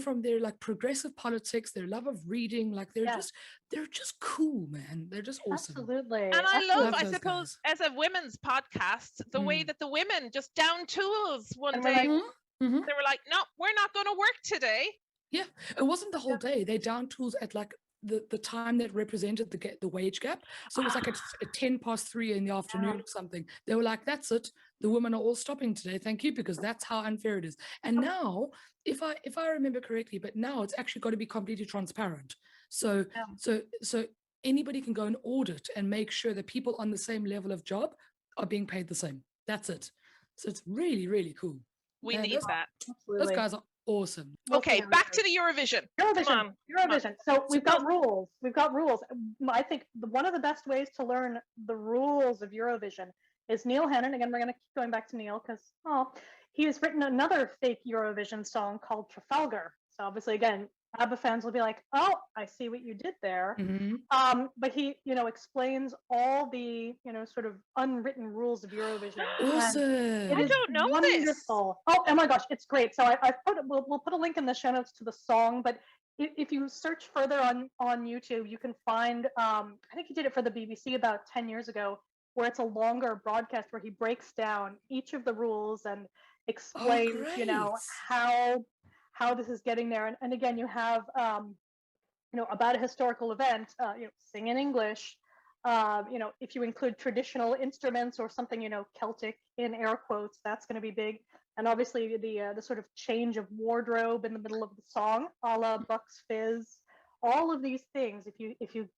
From their like progressive politics, their love of reading, like they're just cool, man. They're just awesome. Absolutely. And I suppose, as a women's podcast, the way that the women just down tools one day. They were like, no, we're not going to work today. Yeah, it wasn't the whole day. They down tools at like the time that represented the wage gap. So it was like at 3:10 in the afternoon or something. They were like, that's it. The women are all stopping today. Thank you, because that's how unfair it is. And now, if I remember correctly, but now it's actually got to be completely transparent. So anybody can go and audit and make sure that people on the same level of job are being paid the same. That's it. So it's really, really cool. We need that. Those guys are Awesome. We'll see Okay, how it back goes. to the Eurovision. Eurovision. Come on. Eurovision. So we've got Supposed- rules. We've got rules. I think one of the best ways to learn the rules of Eurovision is Neil Hannon. Again, we're going to keep going back to Neil because he has written another fake Eurovision song called Trafalgar. So obviously, again, ABBA fans will be like, "Oh, I see what you did there." But he, explains all the, sort of unwritten rules of Eurovision. Awesome. It I is don't know wonderful. Oh my gosh, it's great. So we'll put a link in the show notes to the song, but if you search further on YouTube, you can find I think he did it for the BBC about 10 years ago, where it's a longer broadcast where he breaks down each of the rules and explains, how this is getting there. And again, you have about a historical event, sing in English. If you include traditional instruments or something, Celtic in air quotes, that's going to be big. And obviously the sort of change of wardrobe in the middle of the song, a la Bucks Fizz, all of these things. If you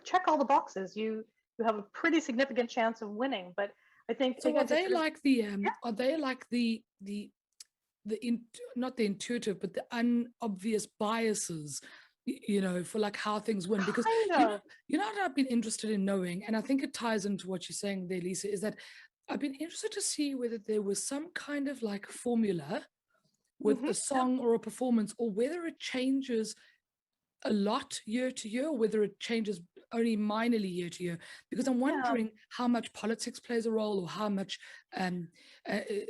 check all the boxes, you have a pretty significant chance of winning. But I think so. Are they like not the intuitive, but the unobvious biases? For like how things win, because what I've been interested in knowing, and I think it ties into what you're saying there, Lisa, is that I've been interested to see whether there was some kind of like formula with a song or a performance, or whether it changes a lot year to year, whether it changes only minorly year to year, because I'm wondering how much politics plays a role, or how much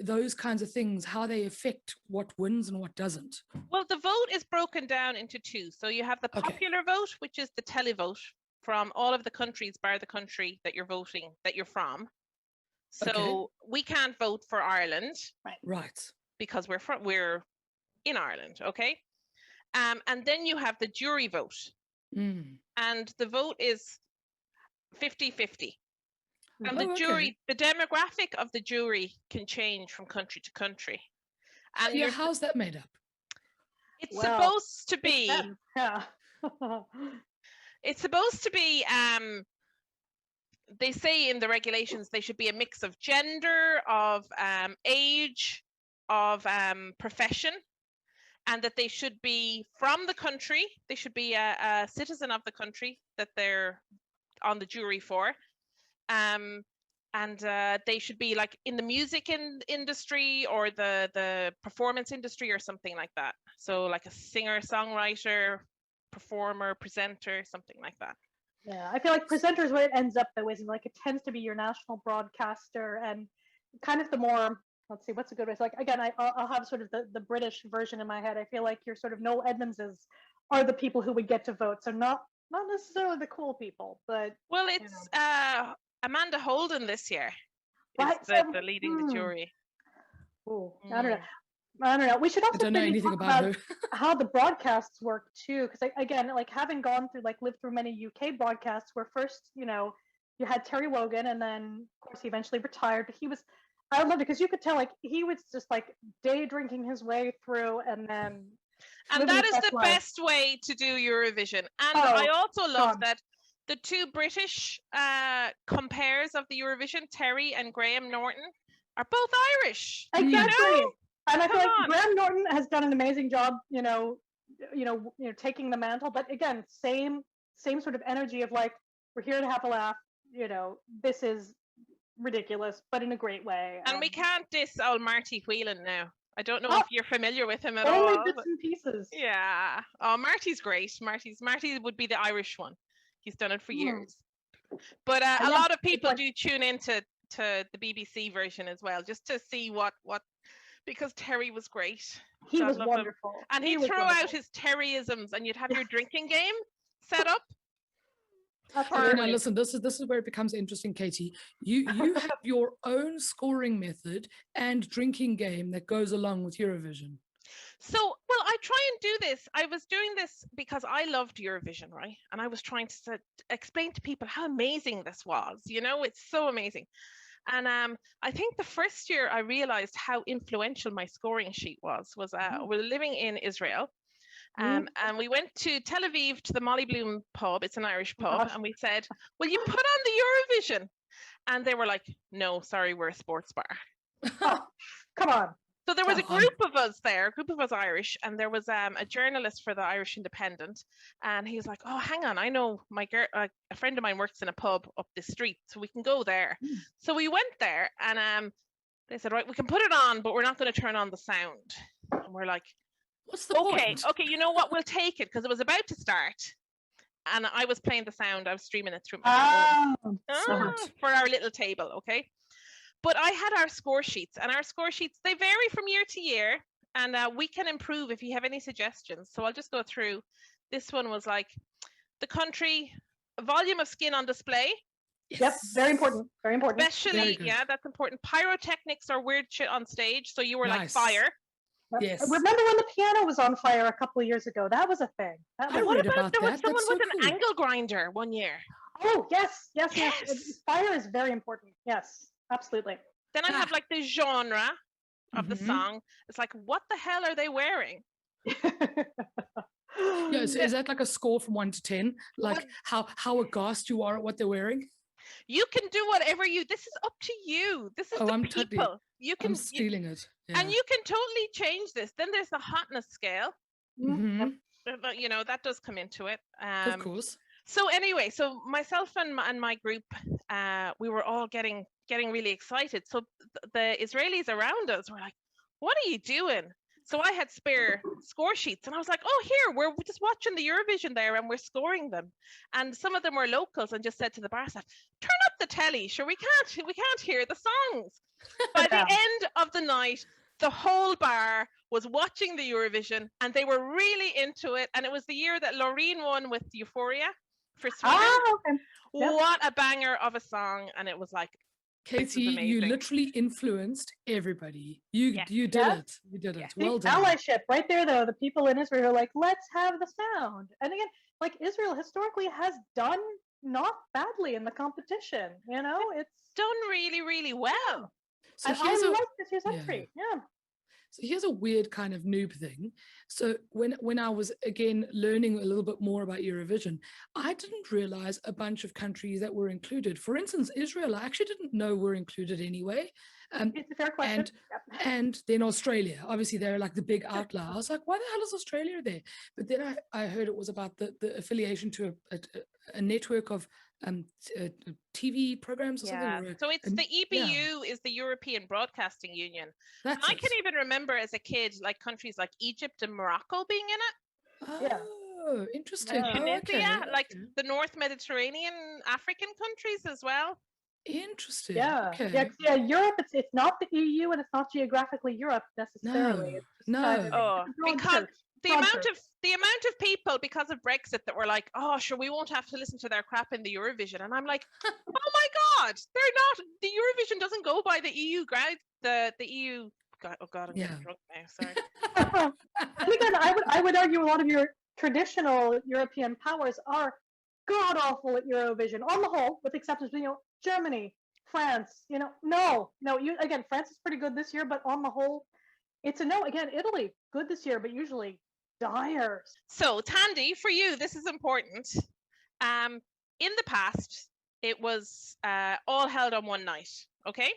those kinds of things, how they affect what wins and what doesn't. Well, the vote is broken down into two. So you have the popular vote, which is the televote from all of the countries, bar the country that you're voting, that you're from. So we can't vote for Ireland, right? Because we're in Ireland, okay? And then you have the jury vote, and the vote is 50-50. And the demographic of the jury can change from country to country. And how's that made up? It's supposed to be. It's supposed to be. They say in the regulations they should be a mix of gender, of age, of profession, and that they should be from the country. They should be a citizen of the country that they're on the jury for. And they should be like in the music industry or the performance industry or something like that. So like a singer, songwriter, performer, presenter, something like that. Yeah, I feel like presenters, what it ends up though is like it tends to be your national broadcaster, and kind of the more, let's see, what's a good way? It's like, again, I'll have sort of the British version in my head. I feel like your sort of Noel Edmondses are the people who would get to vote. So not necessarily the cool people, but well, it's Amanda Holden this year, right? The leading the jury. I don't know. We should also maybe talk about her. how the broadcasts work too, because again, like having gone through, like lived through many UK broadcasts, where first, you had Terry Wogan, and then of course he eventually retired. But I loved it because you could tell like he was just like day drinking his way through, and then. And that is the best way to do Eurovision. And I also love that the two British compares of the Eurovision, Terry and Graham Norton, are both Irish. Exactly. And I feel like Graham Norton has done an amazing job, taking the mantle. But again, same sort of energy of like, we're here to have a laugh. This is ridiculous, but in a great way. And we can't diss old Marty Whelan now. I don't know if you're familiar with him at all. Only bits and pieces. Yeah. Oh, Marty's great. Marty would be the Irish one. He's done it for years. But a lot of people do tune into the BBC version as well, just to see what because Terry was great. He was wonderful. And he'd throw out his Terryisms, and you'd have your drinking game set up. Now listen, this is where it becomes interesting, Katie. You have your own scoring method and drinking game that goes along with Eurovision. So, well, I try and do this. I was doing this because I loved Eurovision, right? And I was trying to explain to people how amazing this was. It's so amazing. And I think the first year I realized how influential my scoring sheet was we're living in Israel. And we went to Tel Aviv to the Molly Bloom pub. It's an Irish pub. And we said, will you put on the Eurovision? And they were like, no, sorry, we're a sports bar. Come on. So there was a group of us there, a group of us Irish, and there was a journalist for the Irish Independent, and he was like, "Oh, hang on, I know my girl, a friend of mine works in a pub up the street, so we can go there." So we went there, and they said, "Right, we can put it on, but we're not going to turn on the sound." And we're like, "What's the point? point? Okay, you know what? We'll take it," because it was about to start, and I was playing the sound. I was streaming it through my phone for our little table. Okay. But I had our score sheets, and our score sheets, they vary from year to year, and we can improve if you have any suggestions. So I'll just go through. This one was like the country, volume of skin on display. Yes. Yep, very important, very important. Especially, yeah, that's important. Pyrotechnics or weird shit on stage. So you were like fire. Yep. Yes. Remember when the piano was on fire a couple of years ago? That was a thing. What about there was someone with an angle grinder one year? Oh, yes. Fire is very important. Yes. Absolutely. Then I have like the genre of the song. It's like, what the hell are they wearing? Yeah, so is that like a score from 1 to 10? Like how aghast you are at what they're wearing? You can do whatever this is up to you. This is the people. I'm stealing it. Yeah. And you can totally change this. Then there's the hotness scale. You know, that does come into it. Of course. So anyway, so myself and my group, we were all getting really excited. So the Israelis around us were like, "What are you doing?" So I had spare score sheets, and I was like, "Oh, here, we're just watching the Eurovision there, and we're scoring them." And some of them were locals, and just said to the bar staff, "Turn up the telly, sure, we can't hear the songs." By the end of the night, the whole bar was watching the Eurovision, and they were really into it. And it was the year that Loreen won with Euphoria for Sweden. Okay. Yep. What a banger of a song. And it was like, Katie, you literally influenced everybody. You did it. You did it. Well done. Allyship right there, though. The people in Israel are like, let's have the sound. And again, like Israel historically has done not badly in the competition. You know, it's done really, really well. So I like this year's entry. Yeah. So here's a weird kind of noob thing. So when I was, again, learning a little bit more about Eurovision, I didn't realize a bunch of countries that were included. For instance, Israel, I actually didn't know were included anyway. It's a fair question. And then Australia, obviously they're like the big outlier. I was like, why the hell is Australia there? But then I heard it was about the affiliation to a network of TV programs or something. So it's the EBU is the European Broadcasting Union. That's I can even remember as a kid, like countries like Egypt and Morocco being in it. Oh, interesting. Tunisia, like the North Mediterranean African countries as well. Interesting. Yeah. Okay. Yeah. Europe. It's not the EU, and it's not geographically Europe necessarily. Because the amount of people because of Brexit that were like, "Oh, sure, we won't have to listen to their crap in the Eurovision," and I'm like, "Oh my God, they're not. The Eurovision doesn't go by the EU ground. The EU." God, oh God, I'm getting drunk now. Sorry. And again, I would argue a lot of your traditional European powers are god awful at Eurovision on the whole, with exceptions. Germany, France. No. France is pretty good this year, but on the whole, it's a no. Again, Italy, good this year, but usually dire. So, Thandi, for you, this is important. In the past, it was all held on one night, okay?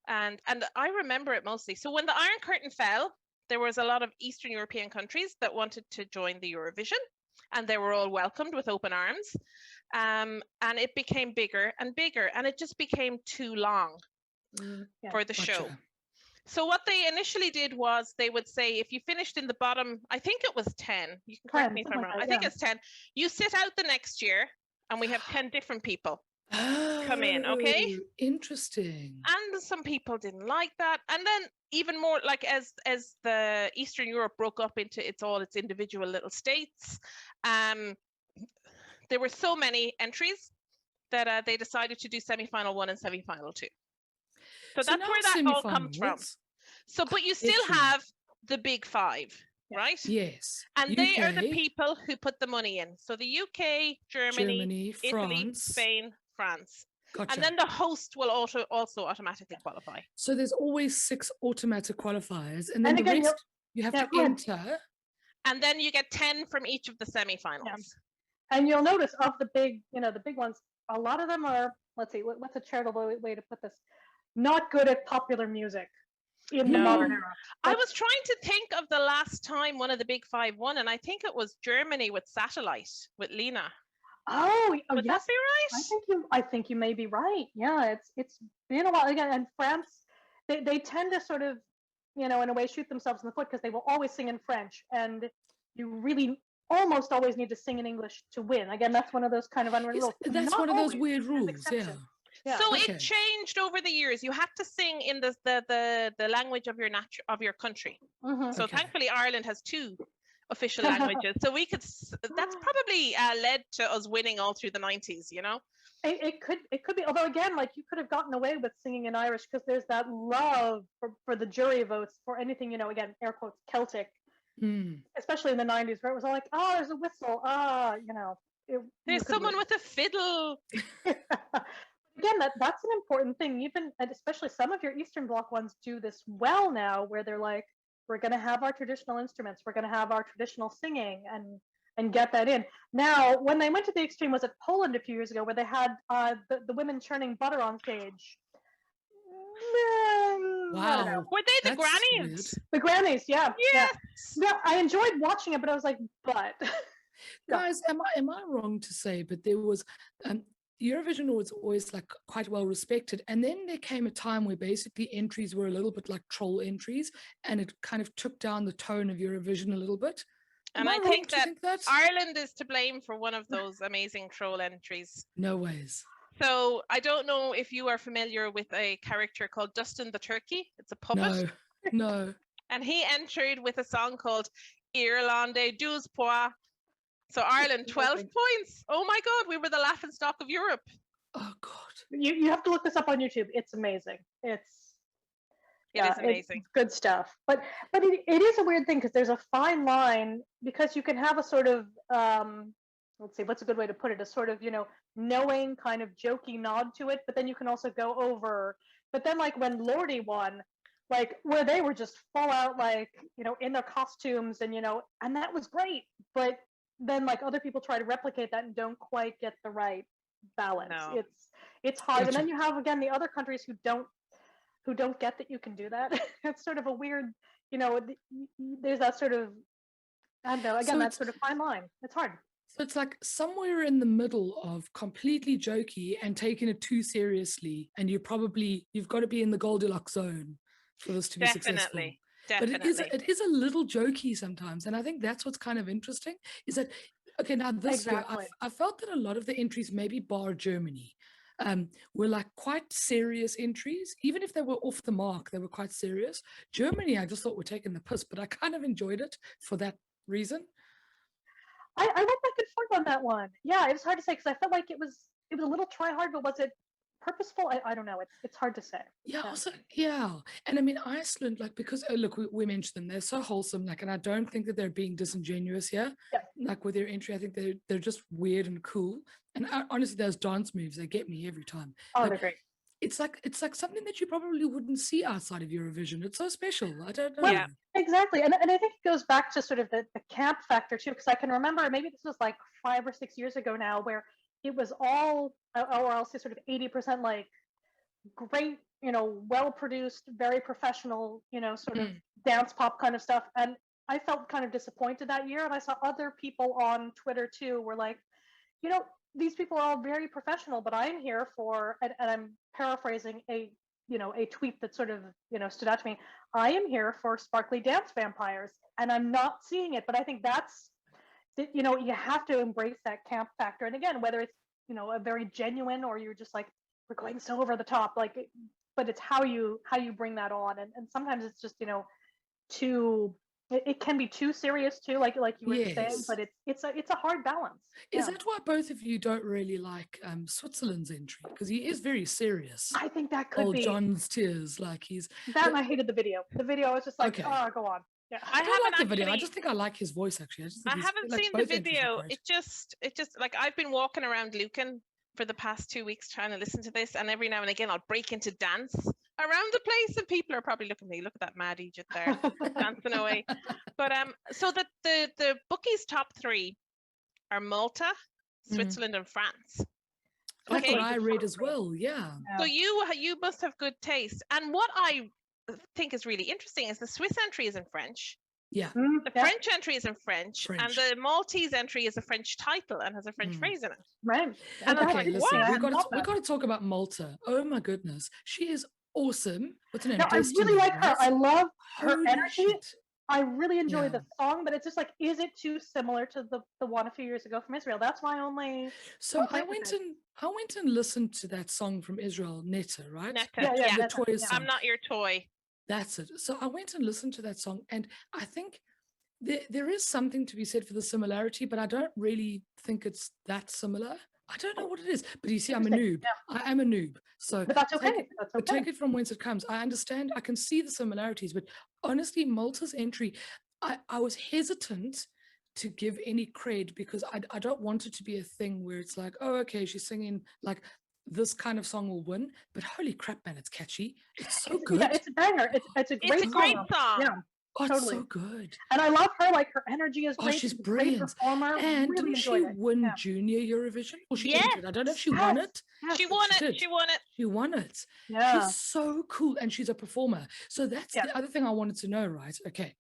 And I remember it mostly. So when the Iron Curtain fell, there was a lot of Eastern European countries that wanted to join the Eurovision, and they were all welcomed with open arms. And it became bigger and bigger, and it just became too long for the show. So what they initially did was they would say, if you finished in the bottom, I think it was 10. You can correct me if I'm wrong. I think it's 10. You sit out the next year, and we have 10 different people come in, okay? Interesting. And some people didn't like that. And then even more, like as the Eastern Europe broke up into its individual little states, there were so many entries that they decided to do semi-final 1 and semi-final 2. So that's where that all comes from. So, but you still have the big 5, right? Yes. And they are the people who put the money in. So the UK, Germany, Italy, France. Spain, France. Gotcha. And then the host will also automatically qualify. So there's always 6 automatic qualifiers, and then the rest you have to enter. And then you get 10 from each of the semi-finals. Yeah. And you'll notice of the big ones, a lot of them are, let's see, what's a charitable way to put this? Not good at popular music. in the modern era. I was trying to think of the last time one of the big five won, and I think it was Germany with Satellite with Lena. Would Yes. that be right? I think you may be right. Yeah, it's been a while again. And France, they tend to sort of, in a way, shoot themselves in the foot because they will always sing in French, and you really almost always need to sing in English to win. Again, that's one of those kind of unwritten rules. That's Not one of those always, weird there's rules. exceptions. Yeah. So it changed over the years. You had to sing in the language of your country. Mhm. So thankfully Ireland has two official languages. So we could. That's probably led to us winning all through the 90s. It could be. Although again, like you could have gotten away with singing in Irish because there's that love for the jury votes for anything. Again, air quotes Celtic, especially in the 90s, where it was all like, oh, there's a whistle. There's someone with a fiddle. Again, that's an important thing. Even, and especially some of your Eastern Bloc ones do this well now, where they're like, we're going to have our traditional instruments, we're going to have our traditional singing, and get that in. Now, when they went to the extreme, was it Poland a few years ago, where they had the women churning butter on stage? Wow. Were they the grannies? Weird. The grannies, yeah. Yes. Yeah, I enjoyed watching it, but I was like, but. Guys, am I wrong to say, but there was Eurovision was always like quite well respected, and then there came a time where basically entries were a little bit like troll entries, and it kind of took down the tone of Eurovision a little bit. And I think that Ireland is to blame for one of those amazing troll entries. No ways. So I don't know if you are familiar with a character called Dustin the Turkey. It's a puppet. No. And he entered with a song called Irlande 12 points. So Ireland, 12 points. Oh my God, we were the laughingstock of Europe. Oh God. You have to look this up on YouTube. It's amazing. It is amazing. It's good stuff. But it is a weird thing because there's a fine line, because you can have a sort of let's see, what's a good way to put it? A sort of, knowing kind of jokey nod to it, but then you can also go over. But then like when Lordi won, like where they were just full out like, in their costumes and and that was great. But then like other people try to replicate that and don't quite get the right balance. No. It's hard. And then you have again the other countries who don't get that you can do that. It's sort of a weird, there's that sort of, I don't know, again, that sort of fine line. It's hard. So it's like somewhere in the middle of completely jokey and taking it too seriously, and you've got to be in the Goldilocks zone for this to be successful. Definitely. But it is a little jokey sometimes, and I think that's what's kind of interesting. Is that now this year I felt that a lot of the entries, maybe bar Germany, were like quite serious entries. Even if they were off the mark, they were quite serious. Germany, I just thought were taking the piss, but I kind of enjoyed it for that reason. I went back and forth on that one. Yeah, it was hard to say because I felt like it was a little try hard, but was it purposeful? I don't know. It's hard to say. Yeah. Also, and I mean Iceland, like, because look, we mentioned them, they're so wholesome, like, and I don't think that they're being disingenuous here. Yeah. Like with their entry, I think they're just weird and cool. And honestly, those dance moves, they get me every time. Oh, they're great. It's like something that you probably wouldn't see outside of Eurovision. It's so special. I don't know. Well, yeah, exactly. And I think it goes back to sort of the camp factor too, because I can remember maybe this was like 5 or 6 years ago now, where it was all, or I'll say sort of 80% like great, well produced, very professional, sort of dance pop kind of stuff. And I felt kind of disappointed that year. And I saw other people on Twitter too were like, these people are all very professional, but I'm here for, and I'm paraphrasing a tweet that sort of, stood out to me. I am here for sparkly dance vampires, and I'm not seeing it. But I think that's, you have to embrace that camp factor. And again, whether it's, a very genuine, or you're just like, we're going so over the top, like, but it's how you bring that on. And sometimes it's just, too, it can be too serious too, like you were saying, but it's a hard balance. Is that why both of you don't really like Switzerland's entry? Because he is very serious. I think that could be. John's tears, like he's that, and I hated the video. The video was just like, oh, go on. Yeah, I don't like the video. I just think I like his voice actually. I haven't seen the video. It just like, I've been walking around Lucan for the past 2 weeks trying to listen to this, and every now and again I'll break into dance around the place, and people are probably looking at me, look at that mad Egypt there dancing away. But so the bookies' top 3 are Malta, Switzerland, and France. That's what I read as well. Yeah. So you must have good taste. And what I think is really interesting is the Swiss entry is in French. Yeah. The French entry is in French, and the Maltese entry is a French title and has a French phrase in it. Right. And I'm Okay, like, listen, what? we got to talk about Malta. Oh my goodness, she is awesome. What's her name? No, I really like her. I love her Holy energy. shit. I really enjoy the Yeah. song, but it's just like, is it too similar to the one a few years ago from Israel? That's my only. So I complaint with went and listened to that song from Israel, Netta, right? Netta, Yeah, The Netta, toy yeah. song. I'm not your toy. That's it. So I went and listened to that song, and I think there is something to be said for the similarity, but I don't really think it's that similar. I don't know what it is, but you see, I'm a noob. Yeah. I am a noob. So But that's okay. That's but okay. take it from whence it comes. I understand. I can see the similarities, but honestly, Malta's entry, I was hesitant to give any cred because I don't want it to be a thing where it's like, oh, okay, she's singing like this kind of song will win. But holy crap, man, it's catchy. It's so good. Yeah, it's a banger. It's a great song. Yeah. Oh, it's Totally. so good. And I love her, like her energy is great. She's a great brilliant. performer. And really didn't she enjoyed it. win Junior Eurovision? Or she Yes. entered? I don't know if she won it. Yes. She won it. did. She won it. She won it. Yeah. She's so cool and she's a performer. So that's the other thing I wanted to know, right? Okay.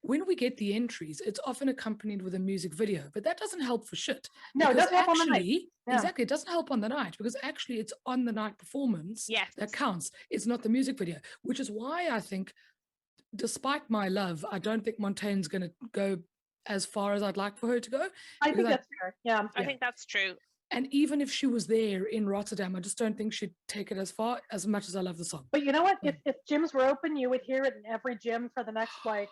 When we get the entries, it's often accompanied with a music video, but that doesn't help for shit. No, it because doesn't help on the night. actually, Yeah. exactly, it doesn't help on the night because actually it's on the night performance that counts. It's not the music video, which is why I think, despite my love, I don't think Montaigne's going to go as far as I'd like for her to go. I think that's fair. Yeah. I think that's true. And even if she was there in Rotterdam, I just don't think she'd take it as far, as much as I love the song. But you know what? If gyms were open, you would hear it in every gym for the next, 30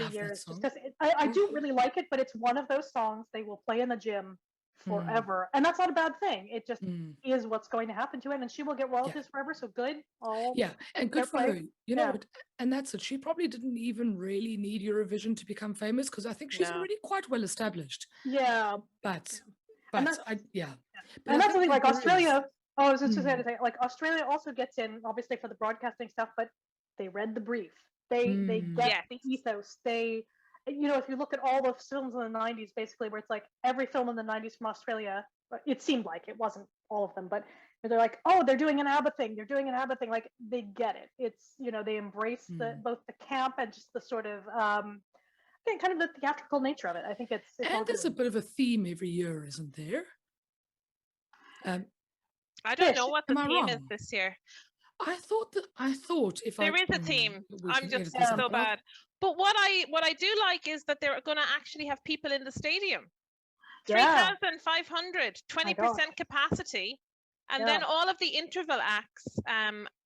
Love years. that Just because I do really like it, but it's one of those songs they will play in the gym forever. And that's not a bad thing. It just is what's going to happen to it. And she will get royalties forever. So good. And good for her. You know what? And that's it. She probably didn't even really need Eurovision to become famous because I think she's already quite well established. Yeah. But and that's something like Australia. I was just going to say, like Australia also gets in, obviously for the broadcasting stuff, but they read the brief. They get the ethos. They, if you look at all the films in the 90s, basically, where it's like every film in the 90s from Australia, it seemed like it wasn't all of them, but they're like, oh, they're doing an ABBA thing. They're doing an ABBA thing. Like they get it. It's, they embrace both the camp and just the sort of, kind of the theatrical nature of it. I think it's and there's a bit of a theme every year, isn't there? I don't know what the theme is this year. I thought if there is a theme. I'm just so bad. But what I do like is that they're going to actually have people in the stadium. 3,500, 20% capacity. And then all of the interval acts,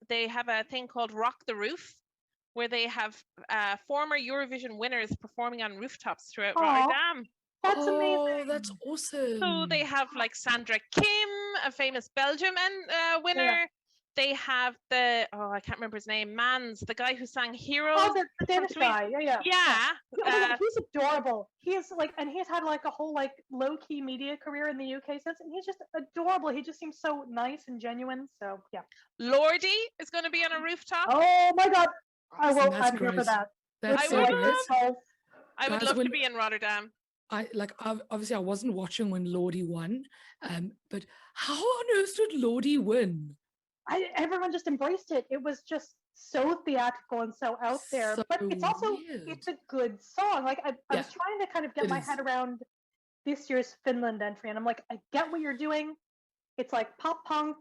they have a thing called Rock the Roof, where they have former Eurovision winners performing on rooftops throughout Rotterdam. That's amazing. Oh, that's awesome. So they have like Sandra Kim, a famous Belgium winner. Yeah. They have I can't remember his name, the guy who sang Heroes. Oh, the Danish guy. Yeah. He's adorable. He's and he's had like a whole like low-key media career in the UK since, and he's just adorable. He just seems so nice and genuine. So yeah. Lordy is going to be on a rooftop. Oh my God. I'm here for that. That's so great. I would love to be in Rotterdam. Obviously I wasn't watching when Lordy won, but how on earth did Lordy win? Everyone just embraced it. It was just so theatrical and so out there. But it's also it's a good song. Like I was trying to kind of get my head around this year's Finland entry, and I'm like, I get what you're doing. It's like pop punk.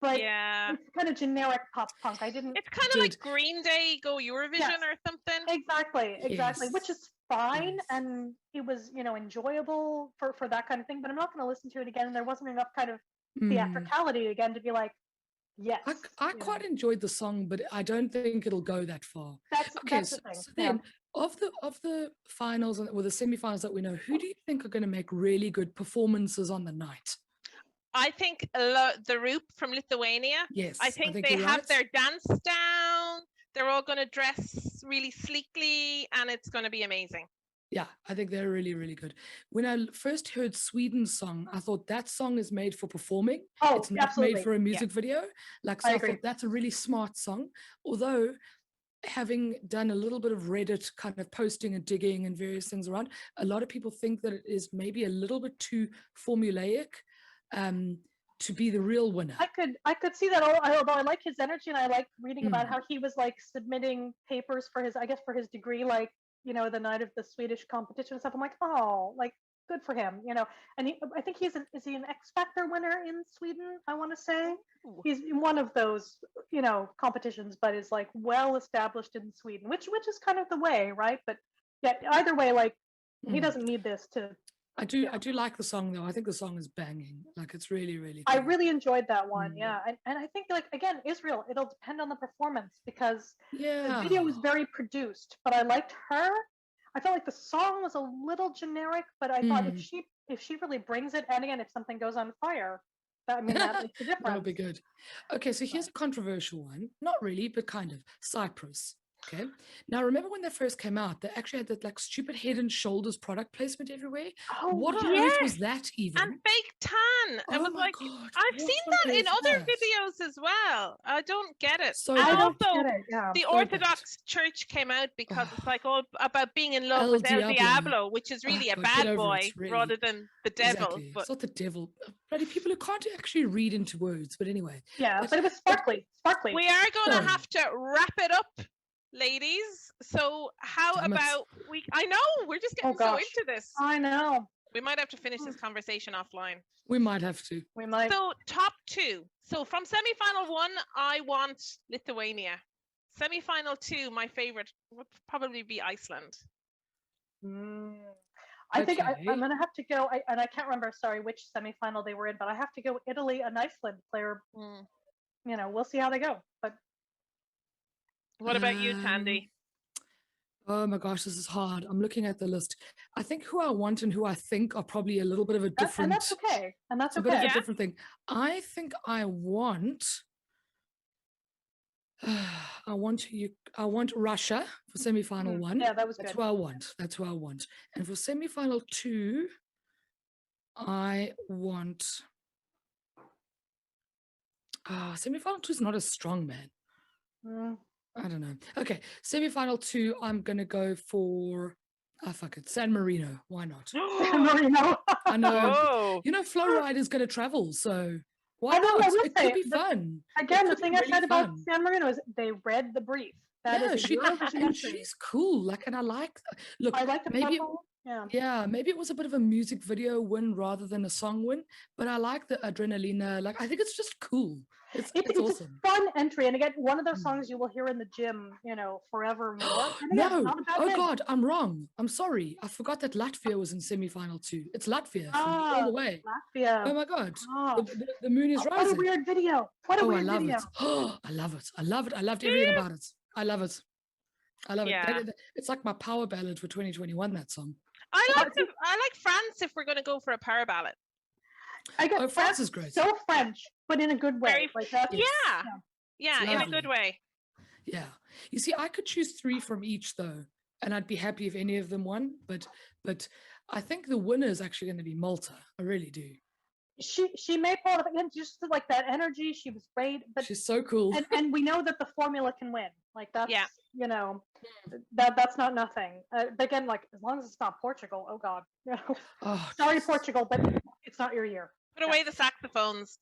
But it's kind of generic pop punk. It's kind of like Green Day go Eurovision or something. Exactly, which is fine, and it was enjoyable for that kind of thing. But I'm not going to listen to it again. And there wasn't enough kind of theatricality again to be like, yes. I quite enjoyed the song, but I don't think it'll go that far. That's the thing. So then, of the finals or the semi-finals that we know, who do you think are going to make really good performances on the night? I think the Roop from Lithuania. Yes, I think they have their dance down. They're all going to dress really sleekly, and it's going to be amazing. Yeah, I think they're really, really good. When I first heard Sweden's song, I thought that song is made for performing. It's not made for a music video. So I thought that's a really smart song. Although, having done a little bit of Reddit kind of posting and digging and various things around, a lot of people think that it is maybe a little bit too formulaic. to be the real winner. I could see that. Although I like his energy, and I like reading about how he was like submitting papers for his degree, like the night of the Swedish competition and stuff. I'm like, oh, like good for him, And I think is he an X Factor winner in Sweden? I want to say he's in one of those competitions, but is like well established in Sweden, which is kind of the way, right? But yeah, either way, like he doesn't need this to. I do like the song though. I think the song is banging. Like it's really, really cool. cool. I really enjoyed that one. Yeah. And I think like again, Israel, it'll depend on the performance because the video was very produced, but I liked her. I felt like the song was a little generic, but I thought if she really brings it, and again, if something goes on fire, that makes a difference. That'll be good. Okay, so here's a controversial one. Not really, but kind of. Cyprus. Okay. Now, remember when they first came out, they actually had that like stupid Head and Shoulders product placement everywhere. Oh, what on earth was that even? And fake tan. I was like, God, I've seen that in other videos as well. I don't get it. So and also, yeah. the Orthodox Church came out because it's like all about being in love with El Diablo, which is really a bad boy rather than the devil. Exactly. But... It's not the devil. Bloody people who can't actually read into words. But anyway. Yeah, but it was sparkly. Sparkly. We are going to have to wrap it up, ladies. So how about we? I know we're just getting so into this. I know. We might have to finish this conversation offline. We might have to. We might. So top two. So from semi-final 1, I want Lithuania. Semi-final 2, my favorite would probably be Iceland. I think I'm gonna have to go. And I can't remember. Sorry, which semi-final they were in, but I have to go Italy and Iceland. Player. We'll see how they go. But what about you, Thandi? Oh my gosh, this is hard. I'm looking at the list. I think who I want and who I think are probably a little bit of a different. And that's okay. And that's a bit of a different thing. I think I want. I want Russia for semi-final 1. Yeah, that was That's good. who I want. That's who I want. And for semi-final 2, I want. Semi-final 2 is not as strong, man. I don't know. Okay, semi-final 2, I'm gonna go for San Marino. Why not? San Marino. I know. Flo Ride is gonna travel, so why not? It could be fun. Again, the thing I said about San Marino is they read the brief. She's cool. Like, and I like. Look, I like the maybe. couple. Yeah, maybe it was a bit of a music video win rather than a song win, but I like the adrenaline. Like, I think it's just cool. It's awesome. A fun entry, and again, one of those songs you will hear in the gym, forevermore. No, God, I'm wrong. I'm sorry. I forgot that Latvia was in semi-final 2. It's Latvia all the way. Latvia. Oh my God, the moon is rising. What a weird video. What a weird video. Oh, I love it. I love it. I loved everything about it. I love it. I love it. It's like my power ballad for 2021. That song. I like France if we're going to go for a power ballad. France is great. So French, but in a good way. Yeah, in a good way. Yeah. You see, I could choose 3 from each though, and I'd be happy if any of them won. But I think the winner is actually going to be Malta. I really do. She may pull it again, just like that energy. She was great, but she's so cool. And we know that the formula can win. Like that's that's not nothing. But again, like as long as it's not Portugal, oh God, sorry Portugal, but it's not your year. Put away the saxophones.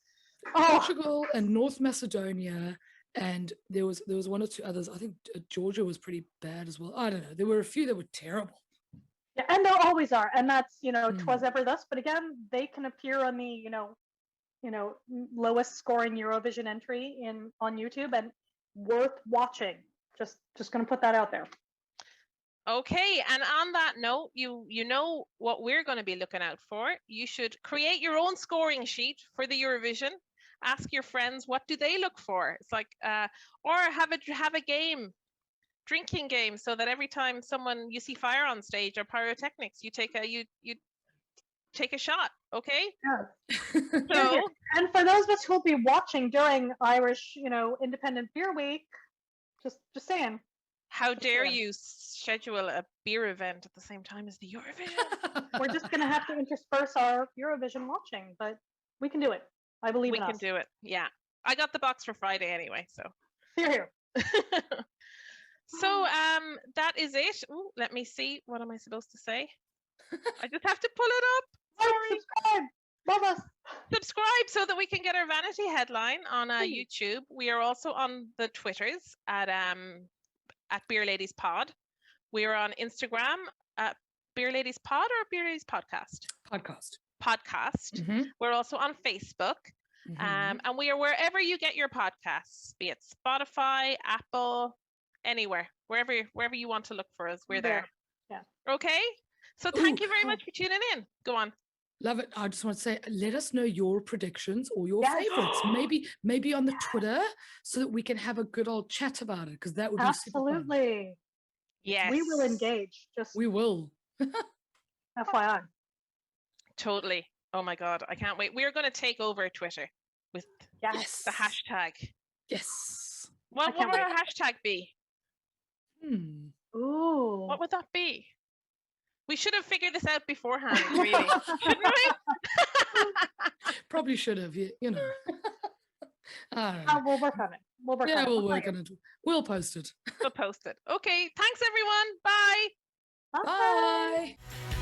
Portugal and North Macedonia, and there was 1 or 2 others. I think Georgia was pretty bad as well. I don't know. There were a few that were terrible. Yeah, and there always are, and that's 'twas ever thus. But again, they can appear on the lowest scoring Eurovision entry on YouTube, and worth watching. Just going to put that out there. Okay, and on that note, you know what we're going to be looking out for. You should create your own scoring sheet for the Eurovision. Ask your friends what do they look for. It's like or have a game. Drinking game, so that every time you see fire on stage or pyrotechnics, you take a shot. Okay. Yeah. So, and for those of us who'll be watching during Irish, Independent Beer Week, just saying. How dare you schedule a beer event at the same time as the Eurovision? We're just gonna have to intersperse our Eurovision watching, but we can do it. I believe we can do it. Yeah, I got the box for Friday anyway, so. Here. So that is it. Ooh, let me see. What am I supposed to say? I just have to pull it up. Sorry. Subscribe. Love us. Subscribe so that we can get our vanity headline on Please. YouTube. We are also on the Twitters at Beer Ladies Pod. We are on Instagram at Beer Ladies Pod or Beer Ladies Podcast. Podcast. We're also on Facebook. And we are wherever you get your podcasts, be it Spotify, Apple, anywhere, wherever you want to look for us, we're there. Yeah. Okay. So thank you very much for tuning in. Go on. Love it. I just want to say, let us know your predictions or your favorites. Maybe on the Twitter, so that we can have a good old chat about it, because that would be super fun. Absolutely. Yes. We will engage. We will. FYI. Totally. Oh my God, I can't wait. We're going to take over Twitter with the hashtag. Yes. What would our hashtag be? Ooh. What would that be? We should have figured this out beforehand, really. Shouldn't we? Probably should have, you know. We'll work on it. We'll work on it. We'll post it. We'll post it. Okay, thanks everyone. Bye. Bye. Bye.